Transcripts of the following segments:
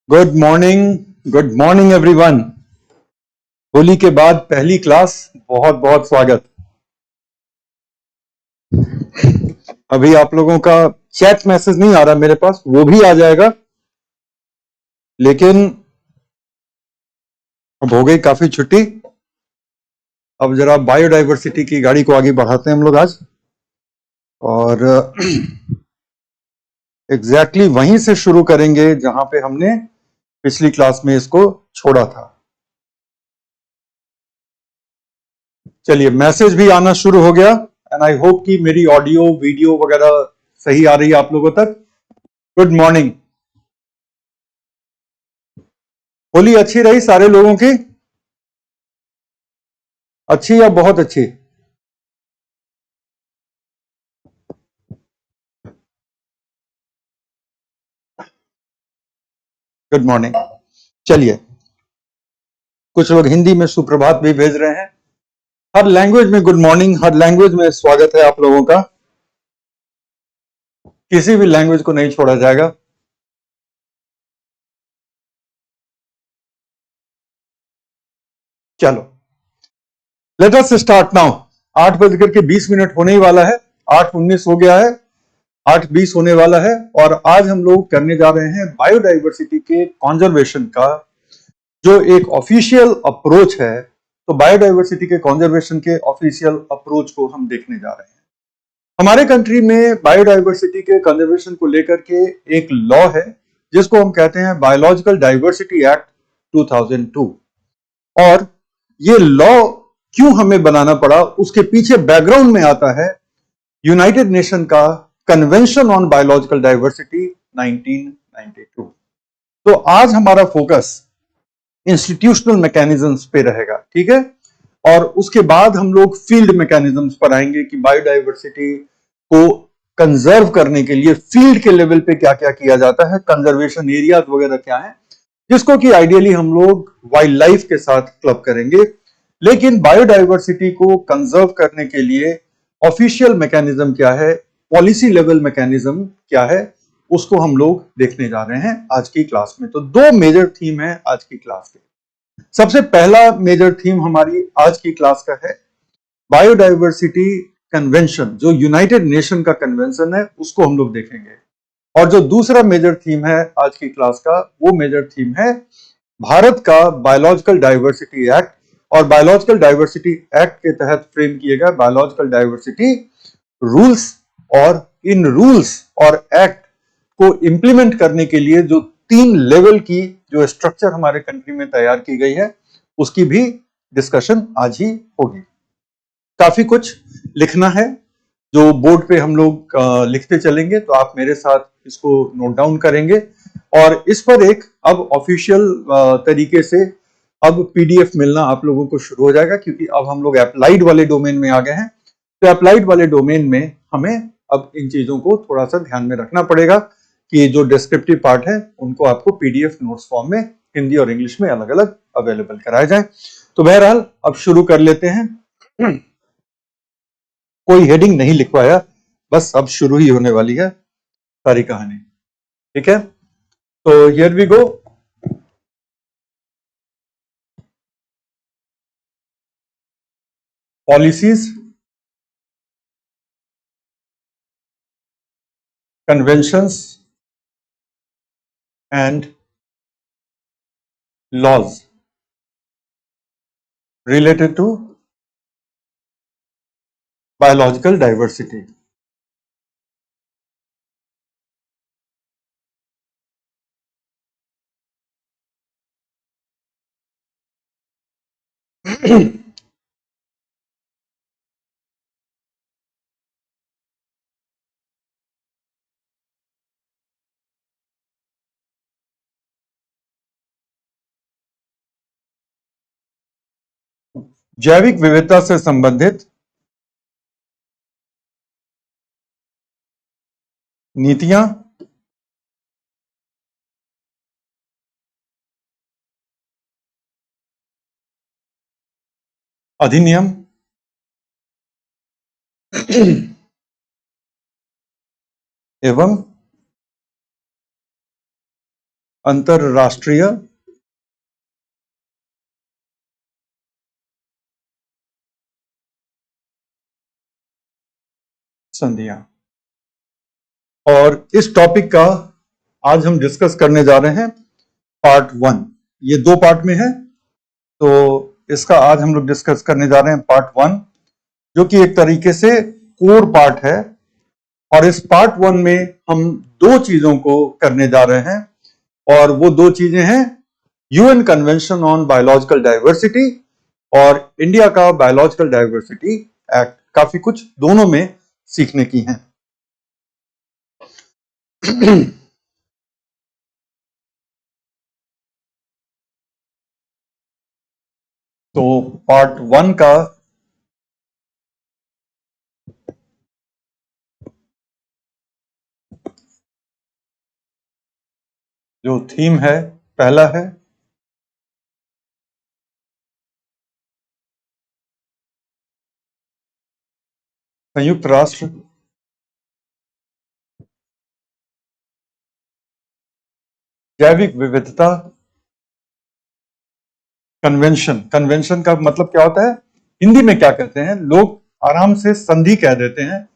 Good morning everyone. Holi के बाद पहली क्लास, बहुत बहुत स्वागत। अभी आप लोगों का चैट मैसेज नहीं आ रहा मेरे पास, वो भी आ जाएगा, लेकिन अब हो गई काफी छुट्टी। अब जरा बायोडाइवर्सिटी की गाड़ी को आगे बढ़ाते हैं हम लोग आज, और एग्जैक्टली वहीं से शुरू करेंगे जहां पे हमने पिछली क्लास में इसको छोड़ा था। चलिए, मैसेज भी आना शुरू हो गया एंड आई होप कि मेरी ऑडियो वीडियो वगैरह सही आ रही है आप लोगों तक। Good morning. होली अच्छी रही सारे लोगों की? अच्छी या बहुत अच्छी? Good morning. चलिए, कुछ लोग हिंदी में सुप्रभात भी भेज रहे हैं। हर लैंग्वेज में गुड मॉर्निंग, हर लैंग्वेज में स्वागत है आप लोगों का। किसी भी लैंग्वेज को नहीं छोड़ा जाएगा। चलो, लेट अस स्टार्ट नाउ। 8:20 होने ही वाला है। 8:19 हो गया है, 8:20 होने वाला है, और आज हम लोग करने जा रहे हैं बायोडाइवर्सिटी के कॉन्जर्वेशन का जो एक ऑफिशियल अप्रोच है। तो बायोडाइवर्सिटी के कॉन्जर्वेशन के ऑफिशियल अप्रोच को हम देखने जा रहे हैं। हमारे कंट्री में बायोडाइवर्सिटी के कंजर्वेशन को लेकर के एक लॉ है जिसको हम कहते हैं बायोलॉजिकल डाइवर्सिटी एक्ट 2002। और ये लॉ क्यों हमें बनाना पड़ा, उसके पीछे बैकग्राउंड में आता है यूनाइटेड नेशन का कन्वेंशन ऑन बायोलॉजिकल डाइवर्सिटी 1992। तो आज हमारा फोकस इंस्टीट्यूशनल मैकेनिज्म्स पे रहेगा, ठीक है। और उसके बाद हम लोग फील्ड मैकेनिज्म्स पर आएंगे कि बायोडाइवर्सिटी को कंजर्व करने के लिए फील्ड के लेवल पे क्या क्या किया जाता है, कंजर्वेशन एरियाज वगैरह क्या है, जिसको कि आइडियली हम लोग वाइल्ड लाइफ के साथ क्लब करेंगे। लेकिन बायोडाइवर्सिटी को कंजर्व करने के लिए ऑफिशियल मैकेनिज्म क्या है, पॉलिसी लेवल मैकेनिज्म क्या है, उसको हम लोग देखने जा रहे हैं आज की क्लास में। तो दो मेजर थीम है आज की क्लास के। सबसे पहला मेजर थीम हमारी आज की क्लास का है बायोडाइवर्सिटी कन्वेंशन, जो यूनाइटेड नेशन का कन्वेंशन है, उसको हम लोग देखेंगे। और जो दूसरा मेजर थीम है आज की क्लास का, वो मेजर थीम है भारत का बायोलॉजिकल डाइवर्सिटी एक्ट। और बायोलॉजिकल डाइवर्सिटी एक्ट के तहत फ्रेम किए गए बायोलॉजिकल डाइवर्सिटी रूल्स, और इन रूल्स और एक्ट को इंप्लीमेंट करने के लिए जो 3 लेवल की जो स्ट्रक्चर हमारे कंट्री में तैयार की गई है, उसकी भी डिस्कशन आज ही होगी। काफी कुछ लिखना है जो बोर्ड पे हम लोग लिखते चलेंगे, तो आप मेरे साथ इसको नोट डाउन करेंगे। और इस पर एक अब ऑफिशियल तरीके से अब पीडीएफ मिलना आप लोगों को शुरू हो जाएगा, क्योंकि अब हम लोग अप्लाइड वाले डोमेन में आ गए हैं। तो अप्लाइड वाले डोमेन में हमें अब इन चीजों को थोड़ा सा ध्यान में रखना पड़ेगा कि जो डिस्क्रिप्टिव पार्ट है उनको आपको पीडीएफ नोट्स फॉर्म में हिंदी और इंग्लिश में अलग अलग अवेलेबल कराए जाए। तो बहरहाल अब शुरू कर लेते हैं। कोई हेडिंग नहीं लिखवाया, बस अब शुरू ही होने वाली है सारी कहानी, ठीक है। तो here we go. Policies, conventions and laws related to biological diversity. जैविक विविधता से संबंधित नीतियां, अधिनियम एवं अंतरराष्ट्रीय संधियां। और इस टॉपिक का आज हम डिस्कस करने जा रहे हैं पार्ट 1। ये 2 पार्ट में है, तो इसका आज हम लोग डिस्कस करने जा रहे हैं पार्ट 1, जो कि एक तरीके से कोर पार्ट है। और इस पार्ट 1 में हम 2 चीजों को करने जा रहे हैं, और वो 2 चीजें हैं UN convention on biological diversity और इंडिया का बायोलॉजिकल डाइवर्सिटी एक्ट। काफी कुछ दोनों में सीखने की हैं। तो पार्ट 1 का जो थीम है, पहला है संयुक्त राष्ट्र जैविक विविधता कन्वेंशन। कन्वेंशन का मतलब क्या होता है, हिंदी में क्या कहते हैं, लोग आराम से संधि कह देते हैं,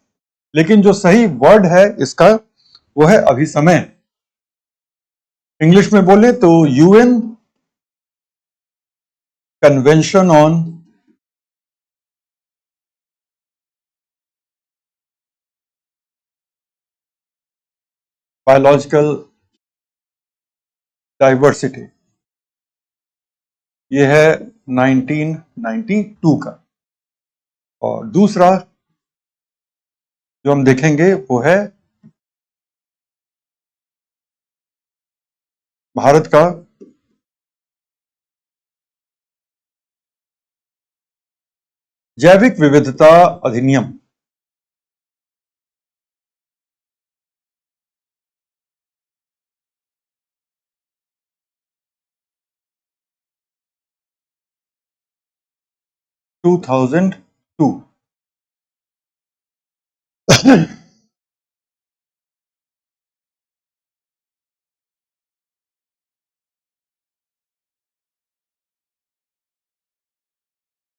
लेकिन जो सही वर्ड है इसका वो है अभिसमय। इंग्लिश में बोले तो UN convention on biological diversity, ये है 1992 का। और दूसरा जो हम देखेंगे वो है भारत का जैविक विविधता अधिनियम। Two thousand two.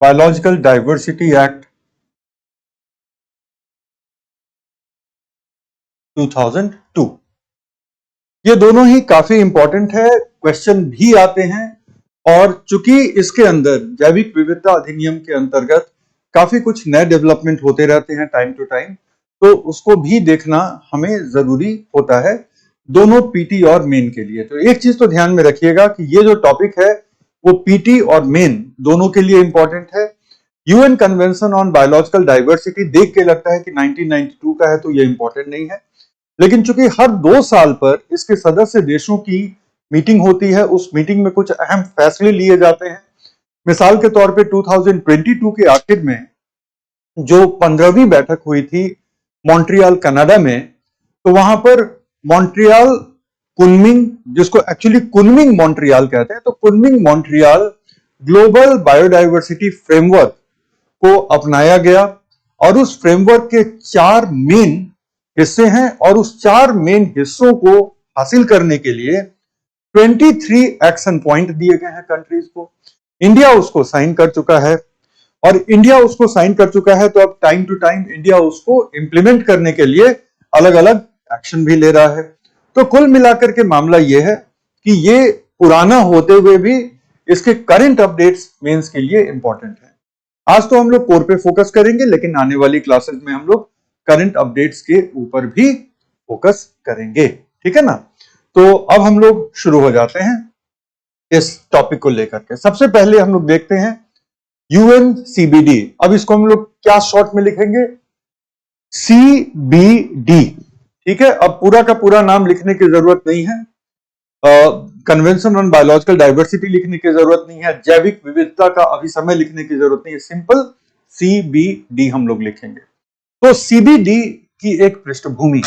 Biological diversity act 2002। ये दोनों ही काफी इंपॉर्टेंट है, क्वेश्चन भी आते हैं। और चूंकि इसके अंदर जैविक विविधता अधिनियम के अंतर्गत काफी कुछ नए डेवलपमेंट होते रहते हैं टाइम टू टाइम, तो उसको भी देखना हमें जरूरी होता है, दोनों पीटी और मेन के लिए। तो एक चीज तो ध्यान में रखिएगा कि ये जो टॉपिक है वो पीटी और मेन दोनों के लिए इंपॉर्टेंट है। UN convention on biological diversity देख के लगता है कि 1992 का है, तो ये इंपॉर्टेंट नहीं है, लेकिन चूंकि हर 2 साल पर इसके सदस्य देशों की मीटिंग होती है, उस मीटिंग में कुछ अहम फैसले लिए जाते हैं। मिसाल के तौर पे 2022 के आखिर में जो 15वीं बैठक हुई थी मॉन्ट्रियल कनाडा में, तो वहां पर मॉन्ट्रियल कुनमिंग, जिसको एक्चुअली कुनमिंग मॉन्ट्रियल कहते हैं, तो Kunming Montreal global biodiversity framework को अपनाया गया। और उस फ्रेमवर्क के 4 मेन हिस्से हैं, और उस 4 मेन हिस्सों को हासिल करने के लिए 23 एक्शन पॉइंट दिए गए हैं कंट्रीज को। इंडिया उसको साइन कर चुका है, और इंडिया उसको साइन कर चुका है, तो अब टाइम टू टाइम इंडिया उसको इंप्लीमेंट करने के लिए अलग अलग एक्शन भी ले रहा है। तो कुल मिलाकर के मामला यह है कि ये पुराना होते हुए भी इसके करंट अपडेट्स मेंस के लिए इंपॉर्टेंट है। आज तो हम लोग कोर पे फोकस करेंगे, लेकिन आने वाली क्लासेस में हम लोग करंट अपडेट्स के ऊपर भी फोकस करेंगे, ठीक है ना। तो अब हम लोग शुरू हो जाते हैं इस टॉपिक को लेकर के। सबसे पहले हम लोग देखते हैं यूएनसीबीडी। अब इसको हम लोग क्या शॉर्ट में लिखेंगे, सीबीडी, ठीक है। अब पूरा का पूरा नाम लिखने की जरूरत नहीं है, कन्वेंशन ऑन बायोलॉजिकल डाइवर्सिटी लिखने की जरूरत नहीं है, जैविक विविधता का अभिसमय लिखने की जरूरत नहीं है, सिंपल सीबीडी हम लोग लिखेंगे। तो सीबीडी की एक पृष्ठभूमि,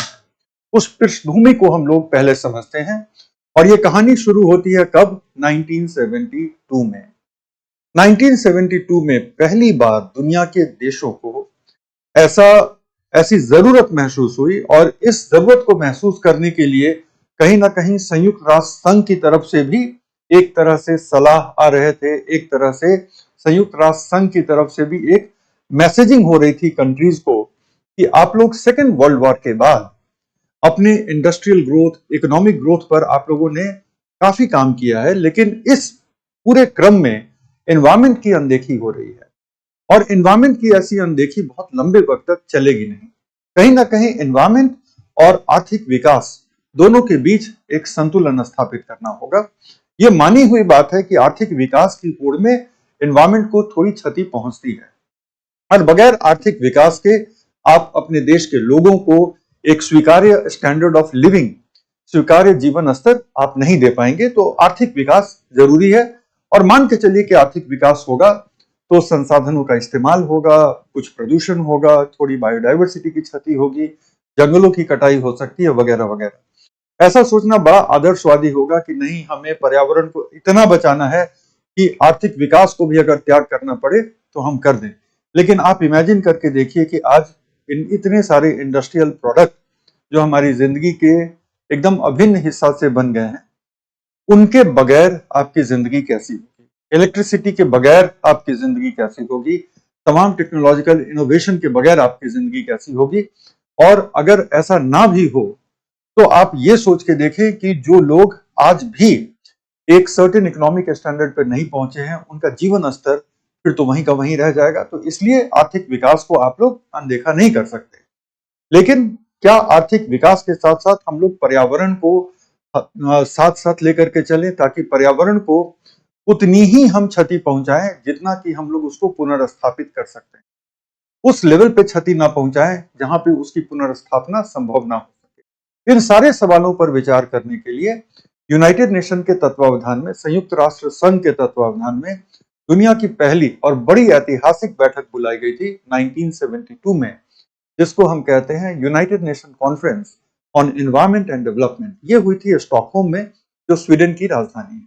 उस पृष्ठभूमि को हम लोग पहले समझते हैं। और ये कहानी शुरू होती है कब, 1972 में। 1972 में पहली बार दुनिया के देशों को ऐसी जरूरत महसूस हुई, और इस जरूरत को महसूस करने के लिए कहीं ना कहीं संयुक्त राष्ट्र संघ की तरफ से भी एक तरह से सलाह आ रहे थे, एक तरह से संयुक्त राष्ट्र संघ की तरफ से भी एक मैसेजिंग हो रही थी कंट्रीज को कि आप लोग सेकेंड वर्ल्ड वॉर के बाद अपने इंडस्ट्रियल ग्रोथ, इकोनॉमिक ग्रोथ पर आप लोगों ने काफी काम किया है, लेकिन इस पूरे क्रम में एनवायरमेंट की अनदेखी हो रही है और एनवायरमेंट की ऐसी अनदेखी बहुत लंबे वक्त तक चलेगी नहीं। कहीं ना कहीं एनवायरमेंट और आर्थिक विकास दोनों के बीच एक संतुलन स्थापित करना होगा। यह मानी हुई बात है कि आर्थिक विकास की होड़ में एनवायरमेंट को थोड़ी क्षति पहुंचती है और बगैर आर्थिक विकास के आप अपने देश के लोगों को एक स्वीकार्य स्टैंडर्ड ऑफ लिविंग, स्वीकार्य जीवन स्तर आप नहीं दे पाएंगे। तो आर्थिक विकास जरूरी है और मान के चलिए कि आर्थिक विकास होगा तो संसाधनों का इस्तेमाल होगा, कुछ प्रदूषण होगा, थोड़ी बायोडायवर्सिटी की क्षति होगी, जंगलों की कटाई हो सकती है वगैरह वगैरह। ऐसा सोचना बड़ा आदर्शवादी होगा कि नहीं, हमें पर्यावरण को इतना बचाना है कि आर्थिक विकास को भी अगर त्याग करना पड़े तो हम कर दें। लेकिन आप इमेजिन करके देखिए कि आज इतने सारे इंडस्ट्रियल प्रोडक्ट जो हमारी जिंदगी के एकदम अभिन्न हिस्सा से बन गए हैं, उनके बगैर आपकी जिंदगी कैसी होगी? इलेक्ट्रिसिटी के बगैर आपकी जिंदगी कैसी होगी? तमाम टेक्नोलॉजिकल इनोवेशन के बगैर आपकी जिंदगी कैसी होगी? और अगर ऐसा ना भी हो तो आप ये सोच के देखें कि जो लोग आज भी एक सर्टेन इकोनॉमिक स्टैंडर्ड पर नहीं पहुंचे हैं, उनका जीवन स्तर फिर तो वहीं का वहीं रह जाएगा। तो इसलिए आर्थिक विकास को आप लोग अनदेखा नहीं कर सकते। लेकिन क्या आर्थिक विकास के साथ साथ हम लोग पर्यावरण को साथ साथ लेकर के चलें ताकि पर्यावरण को उतनी ही हम क्षति पहुंचाएं जितना कि हम लोग उसको पुनर्स्थापित कर सकते हैं। उस लेवल पे क्षति ना पहुंचाएं जहां पे उसकी पुनर्स्थापना संभव ना हो सके। इन सारे सवालों पर विचार करने के लिए यूनाइटेड नेशन के तत्वावधान में, संयुक्त राष्ट्र संघ के तत्वावधान में दुनिया की पहली और बड़ी ऐतिहासिक बैठक बुलाई गई थी 1972 में, जिसको हम कहते हैं United nation conference on environment and development. ये हुई थी स्टॉकहोम में, जो स्वीडन की राजधानी है।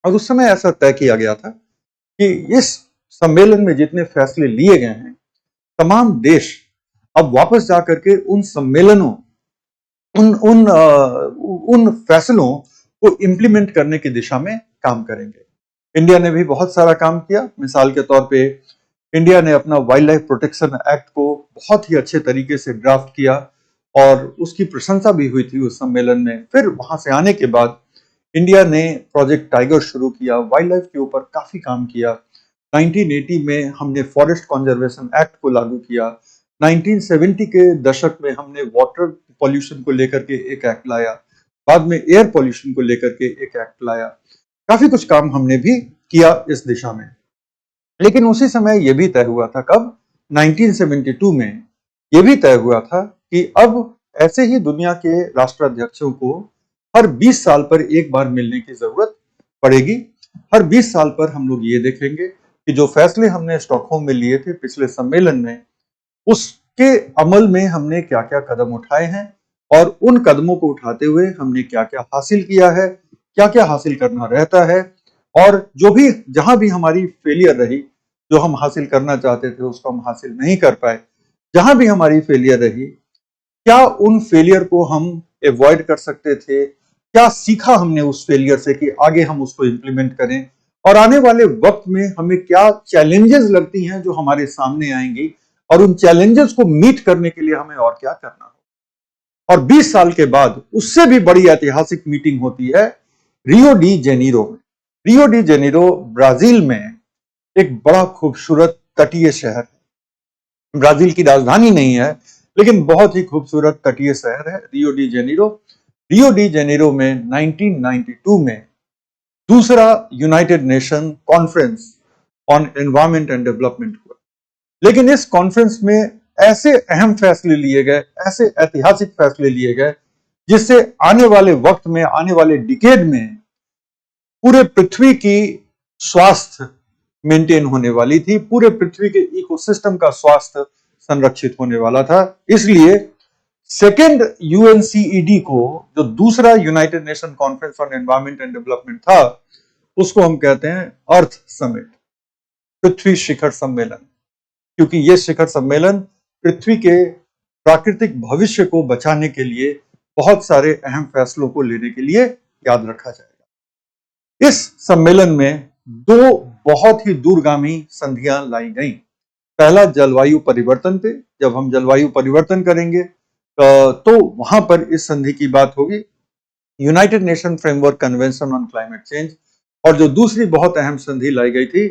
और उस समय ऐसा तय किया गया था कि इस सम्मेलन में जितने फैसले लिए गए हैं, तमाम देश अब वापस जाकर के उन सम्मेलनों, उन उन उन फैसलों को इम्प्लीमेंट करने की दिशा में काम करेंगे। इंडिया ने भी बहुत सारा काम किया। मिसाल के तौर पे इंडिया ने अपना वाइल्ड लाइफ प्रोटेक्शन एक्ट को बहुत ही अच्छे तरीके से ड्राफ्ट किया और उसकी प्रशंसा भी हुई थी उस सम्मेलन में। फिर वहां से आने के बाद इंडिया ने प्रोजेक्ट टाइगर शुरू किया, वाइल्ड लाइफ के ऊपर काफी काम किया। 1980 में हमने फॉरेस्ट कंजर्वेशन एक्ट को लागू किया। 1970 के दशक में हमने वाटर पॉल्यूशन को लेकर के एक एक्ट लाया, बाद में एयर पॉल्यूशन को लेकर के एक एक्ट लाया। काफी कुछ काम हमने भी किया इस दिशा में। लेकिन उसी समय यह भी तय हुआ था, कब? 1972 में यह भी तय हुआ था कि अब ऐसे ही दुनिया के राष्ट्राध्यक्षों को हर 20 साल पर एक बार मिलने की जरूरत पड़ेगी। हर 20 साल पर हम लोग ये देखेंगे कि जो फैसले हमने स्टॉकहोम में लिए थे पिछले सम्मेलन में, उसके अमल में हमने क्या क्या कदम उठाए हैं और उन कदमों को उठाते हुए हमने क्या क्या हासिल किया है, क्या क्या हासिल करना रहता है, और जो भी जहां भी हमारी फेलियर रही, जो हम हासिल करना चाहते थे उसको हम हासिल नहीं कर पाए, जहां भी हमारी फेलियर रही, क्या उन फेलियर को हम अवॉइड कर सकते थे, क्या सीखा हमने उस फेलियर से कि आगे हम उसको इम्प्लीमेंट करें, और आने वाले वक्त में हमें क्या चैलेंजेस लगती हैं जो हमारे सामने आएंगी और उन चैलेंजेस को मीट करने के लिए हमें और क्या करना हो। और 20 साल के बाद उससे भी बड़ी ऐतिहासिक मीटिंग होती है रियो डी जेनीरो में। रियो डी जेनीरो ब्राजील में एक बड़ा खूबसूरत तटीय शहर है। ब्राजील की राजधानी नहीं है, लेकिन बहुत ही खूबसूरत तटीय शहर है रियो डी जेनीरो। रियो डी जेनीरो में 1992 में दूसरा United nation conference on environment and development हुआ। लेकिन इस कॉन्फ्रेंस में ऐसे अहम फैसले लिए गए, ऐसे ऐतिहासिक फैसले लिए गए, जिससे आने वाले वक्त में, आने वाले डिकेड में पूरे पृथ्वी की स्वास्थ्य मेंटेन होने वाली थी, पूरे पृथ्वी के इकोसिस्टम का स्वास्थ्य संरक्षित होने वाला था। इसलिए सेकेंड यूएनसीईडी को, जो दूसरा United nation conference on environment and development था, उसको हम कहते हैं अर्थ समिट, पृथ्वी शिखर सम्मेलन। क्योंकि यह शिखर सम्मेलन पृथ्वी के प्राकृतिक भविष्य को बचाने के लिए बहुत सारे अहम फैसलों को लेने के लिए याद रखा जाएगा। इस सम्मेलन में दो बहुत ही दूरगामी संधियां लाई गई। पहला जलवायु परिवर्तन पे, जब हम जलवायु परिवर्तन करेंगे तो वहां पर इस संधि की बात होगी, United nation framework convention on climate change. और जो दूसरी बहुत अहम संधि लाई गई थी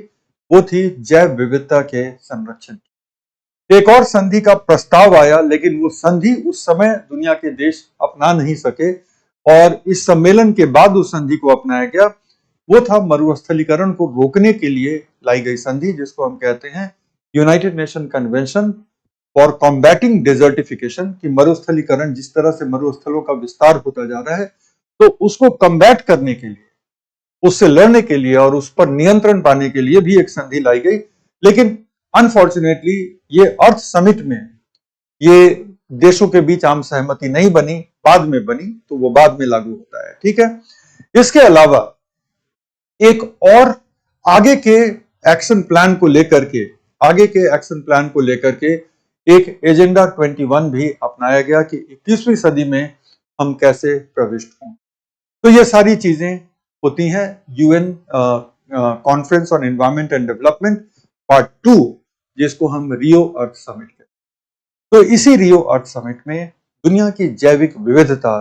वो थी जैव विविधता के संरक्षण की। एक और संधि का प्रस्ताव आया, लेकिन वो संधि उस समय दुनिया के देश अपना नहीं सके और इस सम्मेलन के बाद उस संधि को अपनाया गया। वो था मरुस्थलीकरण को रोकने के लिए लाई गई संधि, जिसको हम कहते हैं United nation convention for combating desertification. कि मरुस्थलीकरण, जिस तरह से मरुस्थलों का विस्तार होता जा रहा है, तो उसको कम्बैट करने के लिए, उससे लड़ने के लिए और उस पर नियंत्रण पाने के लिए भी एक संधि लाई गई। लेकिन अनफॉर्चुनेटली ये अर्थ समिट में ये देशों के बीच आम सहमति नहीं बनी, बाद में बनी, तो वो बाद में लागू होता है। ठीक है। इसके अलावा एक और आगे के एक्शन प्लान को लेकर के, एक एजेंडा 21 भी अपनाया गया कि 21वीं सदी में हम कैसे प्रविष्ट हों। तो ये सारी चीजें होती हैं UN conference on environment and development part 2, जिसको हम रियो अर्थ समिट कहते हैं। तो इसी रियो अर्थ समिट में दुनिया की जैविक विविधता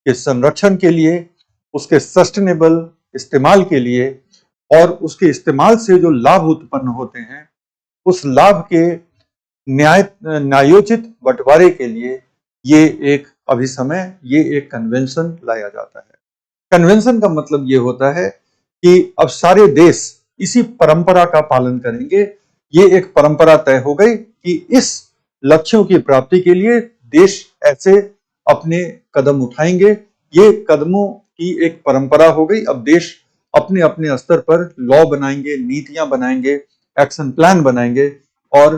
के संरक्षण के लिए, उसके सस्टेनेबल इस्तेमाल के लिए और उसके इस्तेमाल से जो लाभ उत्पन्न होते हैं, उस लाभ के न्यायोचित बंटवारे के लिए ये एक अभिसमय, ये एक कन्वेंशन लाया जाता है। कन्वेंशन का मतलब ये होता है कि अब सारे देश इसी परंपरा का पालन करेंगे। ये एक परंपरा तय हो गई कि इस लक्ष्यों की प्राप्ति के लिए देश ऐसे अपने कदम उठाएंगे। ये कदमों की एक परंपरा हो गई। अब देश अपने अपने स्तर पर लॉ बनाएंगे, नीतियां बनाएंगे, एक्शन प्लान बनाएंगे और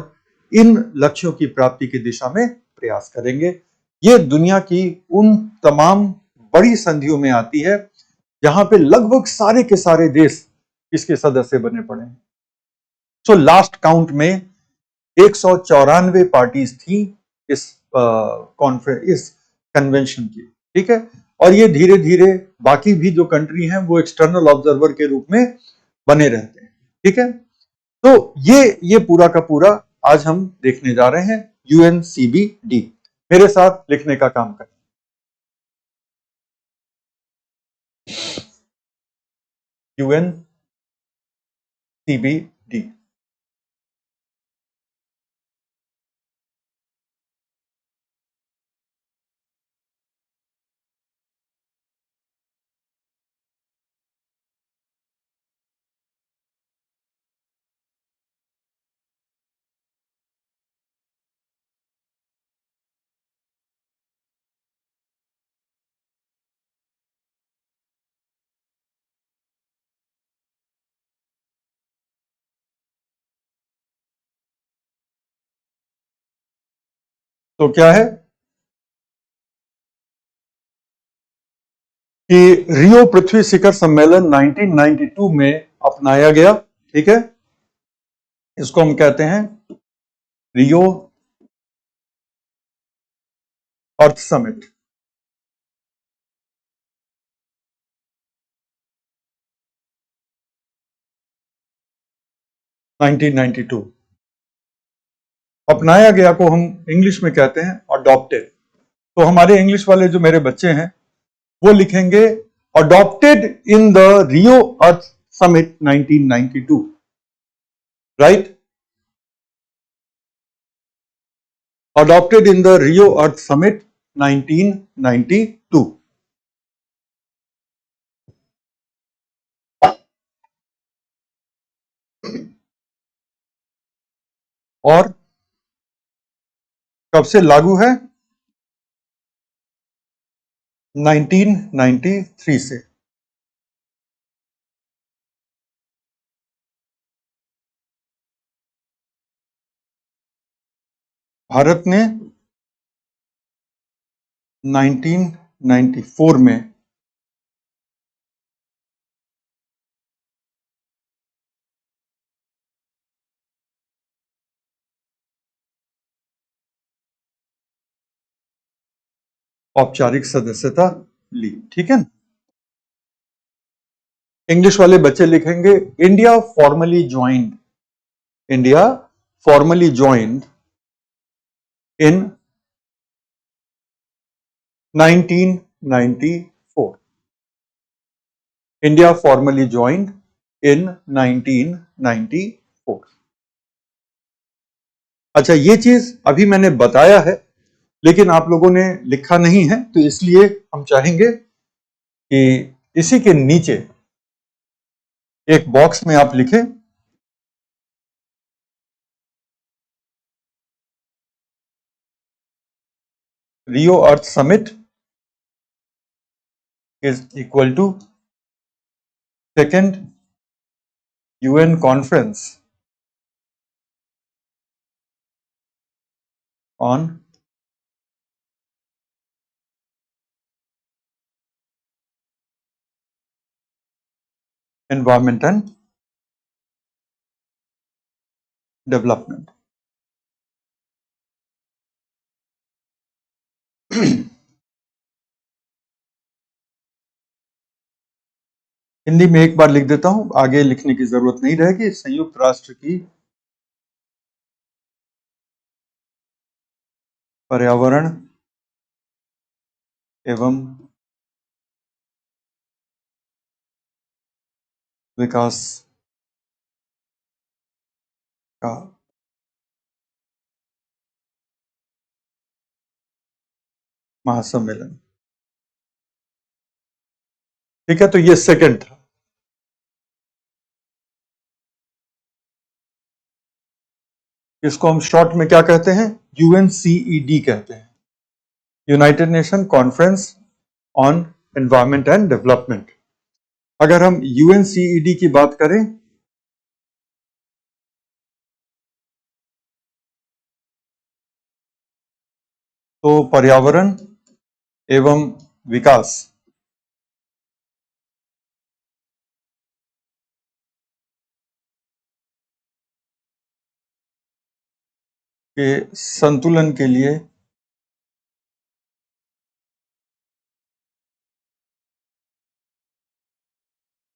इन लक्ष्यों की प्राप्ति की दिशा में प्रयास करेंगे। ये दुनिया की उन तमाम बड़ी संधियों में आती है जहां पे लगभग सारे के सारे देश इसके सदस्य बने पड़े हैं। सो लास्ट काउंट में 194 पार्टीज थी इस कॉन्फ्रेंस, इस कन्वेंशन की। ठीक है। और ये धीरे धीरे बाकी भी जो कंट्री हैं वो एक्सटर्नल ऑब्जर्वर के रूप में बने रहते हैं। ठीक है। तो ये पूरा का पूरा आज हम देखने जा रहे हैं यूएनसीबीडी। मेरे साथ लिखने का काम करें। यूएनसीबीडी। तो क्या है कि रियो पृथ्वी शिखर सम्मेलन 1992 में अपनाया गया। ठीक है। इसको हम कहते हैं रियो अर्थ समिट। (1992) अपनाया गया को हम इंग्लिश में कहते हैं अडॉप्टेड। तो हमारे इंग्लिश वाले जो मेरे बच्चे हैं वो लिखेंगे adopted in the Rio earth summit 1992। Right. adopted in the Rio Earth Summit 1992। और कब से लागू है? 1993 से। भारत ने 1994 में औपचारिक सदस्यता ली। ठीक है ना। इंग्लिश वाले बच्चे लिखेंगे India formally joined, India formally joined in 1994, India formally joined in 1994। अच्छा, ये चीज अभी मैंने बताया है लेकिन आप लोगों ने लिखा नहीं है, तो इसलिए हम चाहेंगे कि इसी के नीचे एक बॉक्स में आप लिखें Rio earth summit is equal to second UN conference on environment and development. Hindi में एक बार लिख देता हूं, आगे लिखने की जरूरत नहीं रहेगी। संयुक्त राष्ट्र की पर्यावरण एवं विकास का महासम्मेलन। ठीक है, तो ये सेकंड था। इसको हम शॉर्ट में क्या कहते हैं? यूएनसीईडी कहते हैं, United nation conference on environment and development. अगर हम यूएनसीईडी की बात करें तो पर्यावरण एवं विकास के संतुलन के लिए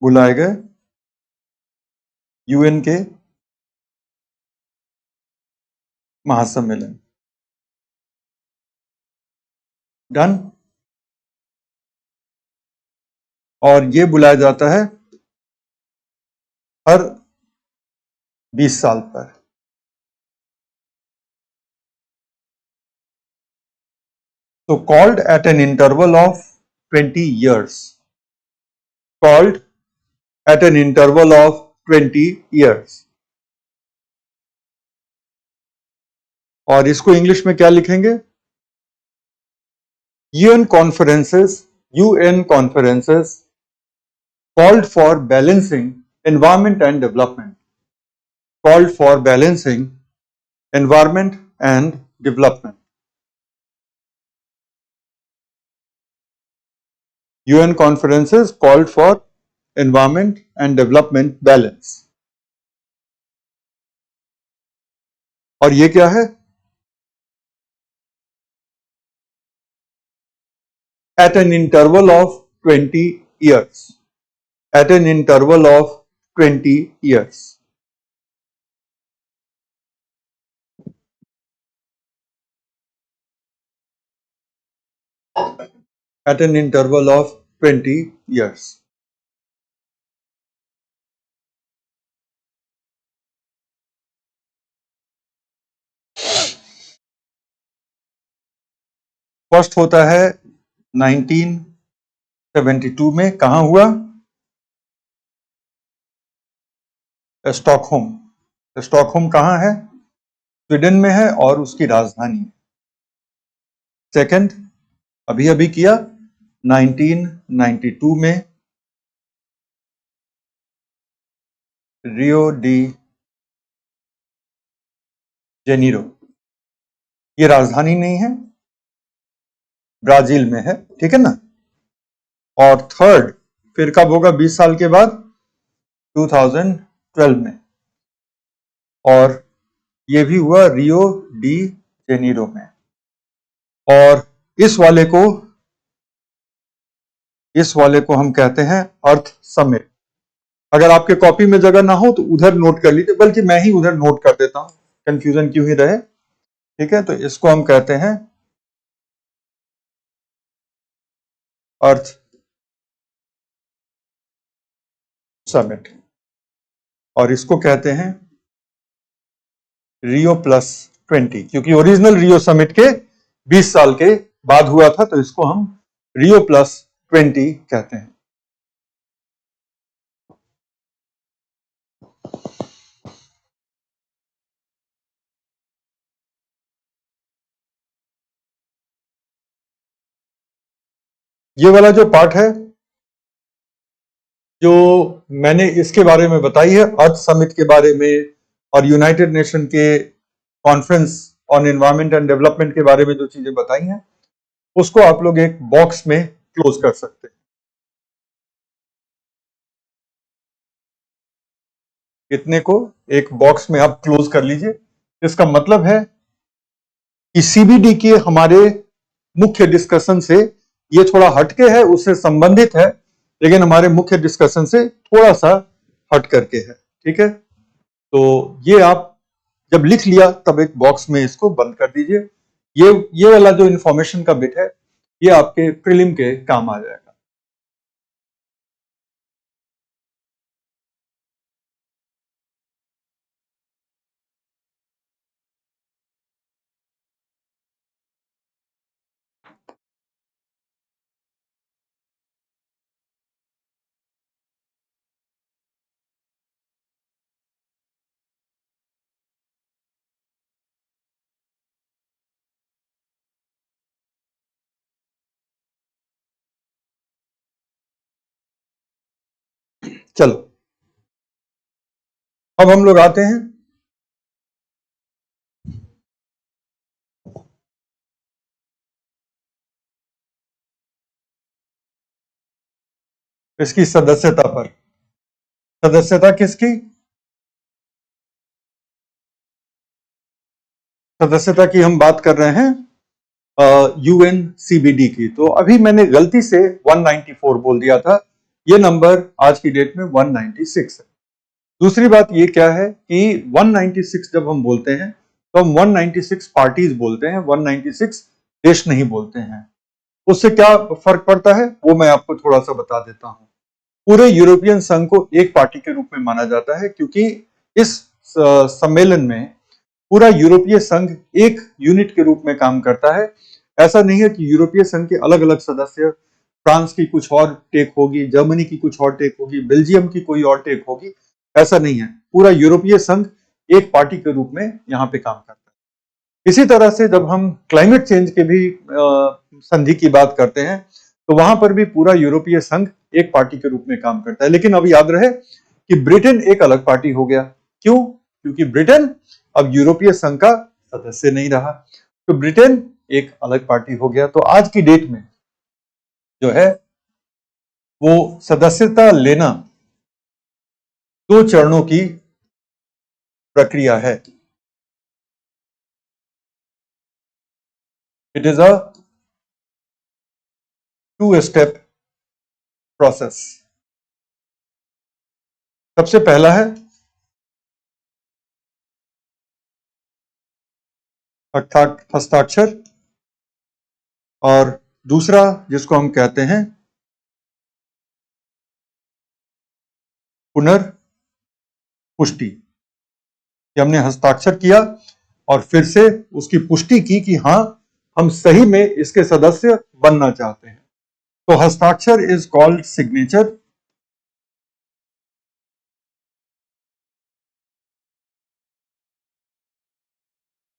बुलाए गए यूएन के महासम्मेलन। डन। और ये बुलाया जाता है हर 20 साल पर। So called at an interval of 20 years, called at an interval of 20 years। और इसको इंग्लिश में क्या लिखेंगे? UN conferences called for balancing environment and development, called for balancing environment and development। UN conferences called for environment and development balance। और ये क्या है? At an interval of 20 years, at an interval of 20 years। At an interval of 20 years। First होता है 1972 में, कहां हुआ? Stockholm. Stockholm कहां है? स्वीडन में है और उसकी राजधानी है। सेकंड अभी अभी किया 1992 में रियो डी जेनीरो, ये राजधानी नहीं है, ब्राजील में है। ठीक है ना। और थर्ड फिर कब होगा? 20 साल के बाद 2012 में, और ये भी हुआ रियो डी जेनीरो में। और इस वाले को इस वाले को हम कहते हैं अर्थ समिट। अगर आपके कॉपी में जगह ना हो तो उधर नोट कर लीजिए, बल्कि मैं ही उधर नोट कर देता हूं, कंफ्यूजन क्यों ही रहे। ठीक है, तो इसको हम कहते हैं अर्थ समिट, और इसको कहते हैं रियो प्लस 20, क्योंकि ओरिजिनल रियो समिट के 20 साल के बाद हुआ था, तो इसको हम रियो प्लस 20 कहते हैं। ये वाला जो पार्ट है, जो मैंने इसके बारे में बताई है, अर्थ समिट के बारे में और यूनाइटेड नेशन के conference on environment and development के बारे में जो चीजें बताई हैं, उसको आप लोग एक बॉक्स में क्लोज कर सकते हैं। इतने को एक बॉक्स में आप क्लोज कर लीजिए। इसका मतलब है कि सीबीडी के हमारे मुख्य डिस्कशन से ये थोड़ा हटके है, उससे संबंधित है, लेकिन हमारे मुख्य डिस्कशन से थोड़ा सा हट करके है। ठीक है, तो ये आप जब लिख लिया तब एक बॉक्स में इसको बंद कर दीजिए। ये वाला जो इंफॉर्मेशन का बिट है, ये आपके प्रीलिम के काम आ जाएगा। चलो, अब हम लोग आते हैं इसकी सदस्यता पर। सदस्यता किसकी? सदस्यता की हम बात कर रहे हैं यूएनसीबीडी की। तो अभी मैंने गलती से 194 बोल दिया था, ये नंबर आज की डेट में 196 है। दूसरी बात ये क्या है कि 196 जब हम बोलते हैं तो हम 196 पार्टीज बोलते हैं, 196 देश नहीं बोलते हैं। उससे क्या फर्क पड़ता है वो मैं आपको थोड़ा सा बता देता हूं। पूरे यूरोपियन संघ को एक पार्टी के रूप में माना जाता है, क्योंकि इस सम्मेलन में पूरा यूरोपीय संघ एक यूनिट के रूप में काम करता है। ऐसा नहीं है कि यूरोपीय संघ के अलग अलग सदस्य, फ्रांस की कुछ और टेक होगी, जर्मनी की कुछ और टेक होगी, बेल्जियम की कोई और टेक होगी, ऐसा नहीं है। पूरा यूरोपीय संघ एक पार्टी के रूप में यहाँ पे काम करता है। इसी तरह से जब हम क्लाइमेट चेंज के भी संधि की बात करते हैं, तो वहां पर भी पूरा यूरोपीय संघ एक पार्टी के रूप में काम करता है। लेकिन अब याद रहे कि ब्रिटेन एक अलग पार्टी हो गया। क्यों? क्योंकि ब्रिटेन अब यूरोपीय संघ का सदस्य नहीं रहा, तो ब्रिटेन एक अलग पार्टी हो गया। तो आज की डेट में जो है वो सदस्यता लेना 2 चरणों की प्रक्रिया है। It is a 2 step process. सबसे पहला है हस्ताक्षर, और दूसरा जिसको हम कहते हैं पुनर्पुष्टि, कि हमने हस्ताक्षर किया और फिर से उसकी पुष्टि की कि हाँ, हम सही में इसके सदस्य बनना चाहते हैं। तो हस्ताक्षर इज कॉल्ड सिग्नेचर,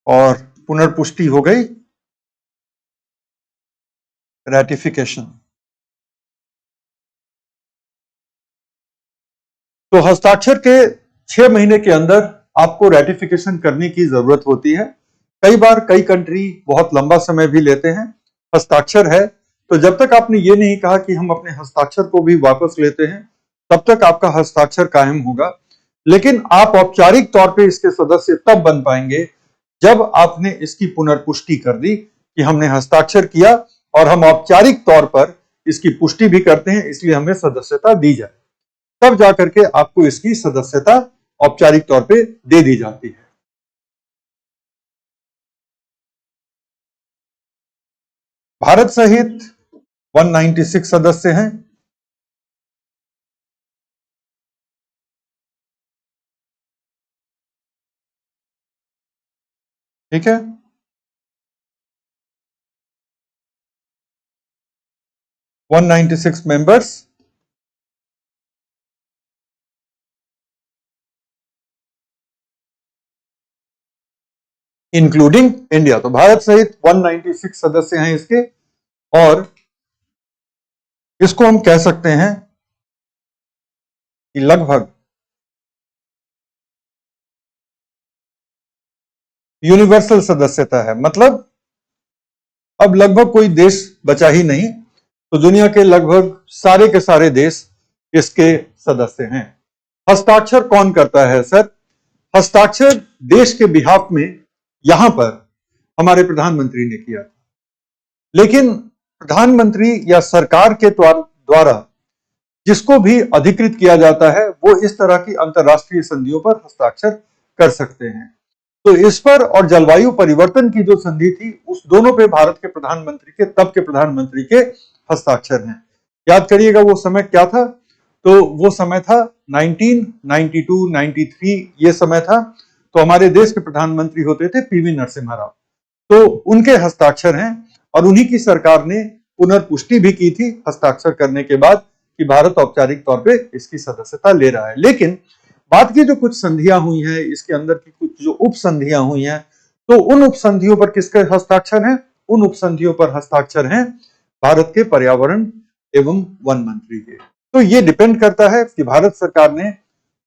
और पुनर्पुष्टि हो गई रैटिफिकेशन। तो हस्ताक्षर के 6 महीने के अंदर आपको रैटिफिकेशन करने की जरूरत होती है। कई बार कई कंट्री बहुत लंबा समय भी लेते हैं। हस्ताक्षर है तो जब तक आपने ये नहीं कहा कि हम अपने हस्ताक्षर को भी वापस लेते हैं, तब तक आपका हस्ताक्षर कायम होगा। लेकिन आप औपचारिक तौर पे इसके सदस्य तब बन पाएंगे जब आपने इसकी पुनर्पुष्टि कर दी कि हमने हस्ताक्षर किया और हम औपचारिक तौर पर इसकी पुष्टि भी करते हैं, इसलिए हमें सदस्यता दी जाए, तब जाकर के आपको इसकी सदस्यता औपचारिक तौर पे दे दी जाती है। भारत सहित 196 सदस्य हैं। ठीक है, वन 196 मेंबर्स, इंक्लूडिंग इंडिया। तो भारत सहित 196 सदस्य हैं इसके, और इसको हम कह सकते हैं कि लगभग यूनिवर्सल सदस्यता है। मतलब अब लगभग कोई देश बचा ही नहीं, तो दुनिया के लगभग सारे के सारे देश इसके सदस्य हैं। हस्ताक्षर कौन करता है सर? हस्ताक्षर देश के बिहाफ में यहां पर हमारे प्रधानमंत्री ने किया था, लेकिन प्रधानमंत्री या सरकार के द्वारा जिसको भी अधिकृत किया जाता है वो इस तरह की अंतरराष्ट्रीय संधियों पर हस्ताक्षर कर सकते हैं। तो इस पर और जलवायु परिवर्तन की जो संधि थी, उस दोनों पे भारत के प्रधानमंत्री के, तब के प्रधानमंत्री के हस्ताक्षर हैं। याद करिएगा वो समय क्या था? तो वो समय था 1992-93, ये समय था। तो हमारे देश के प्रधानमंत्री होते थे पीवी नरसिम्हा राव, तो उनके हस्ताक्षर हैं, और उन्हीं की सरकार ने पुनर्पुष्टि भी की थी हस्ताक्षर करने के बाद कि भारत औपचारिक तौर पे इसकी सदस्यता ले रहा है। लेकिन बाद की जो कुछ संधियां हुई हैं, इसके अंदर की कुछ जो उप संधियां हुई हैं, तो उन उप संधियों पर किसके हस्ताक्षर हैं? उन उप संधियों पर हस्ताक्षर हैं भारत के पर्यावरण एवं वन मंत्री के। तो ये डिपेंड करता है कि भारत सरकार ने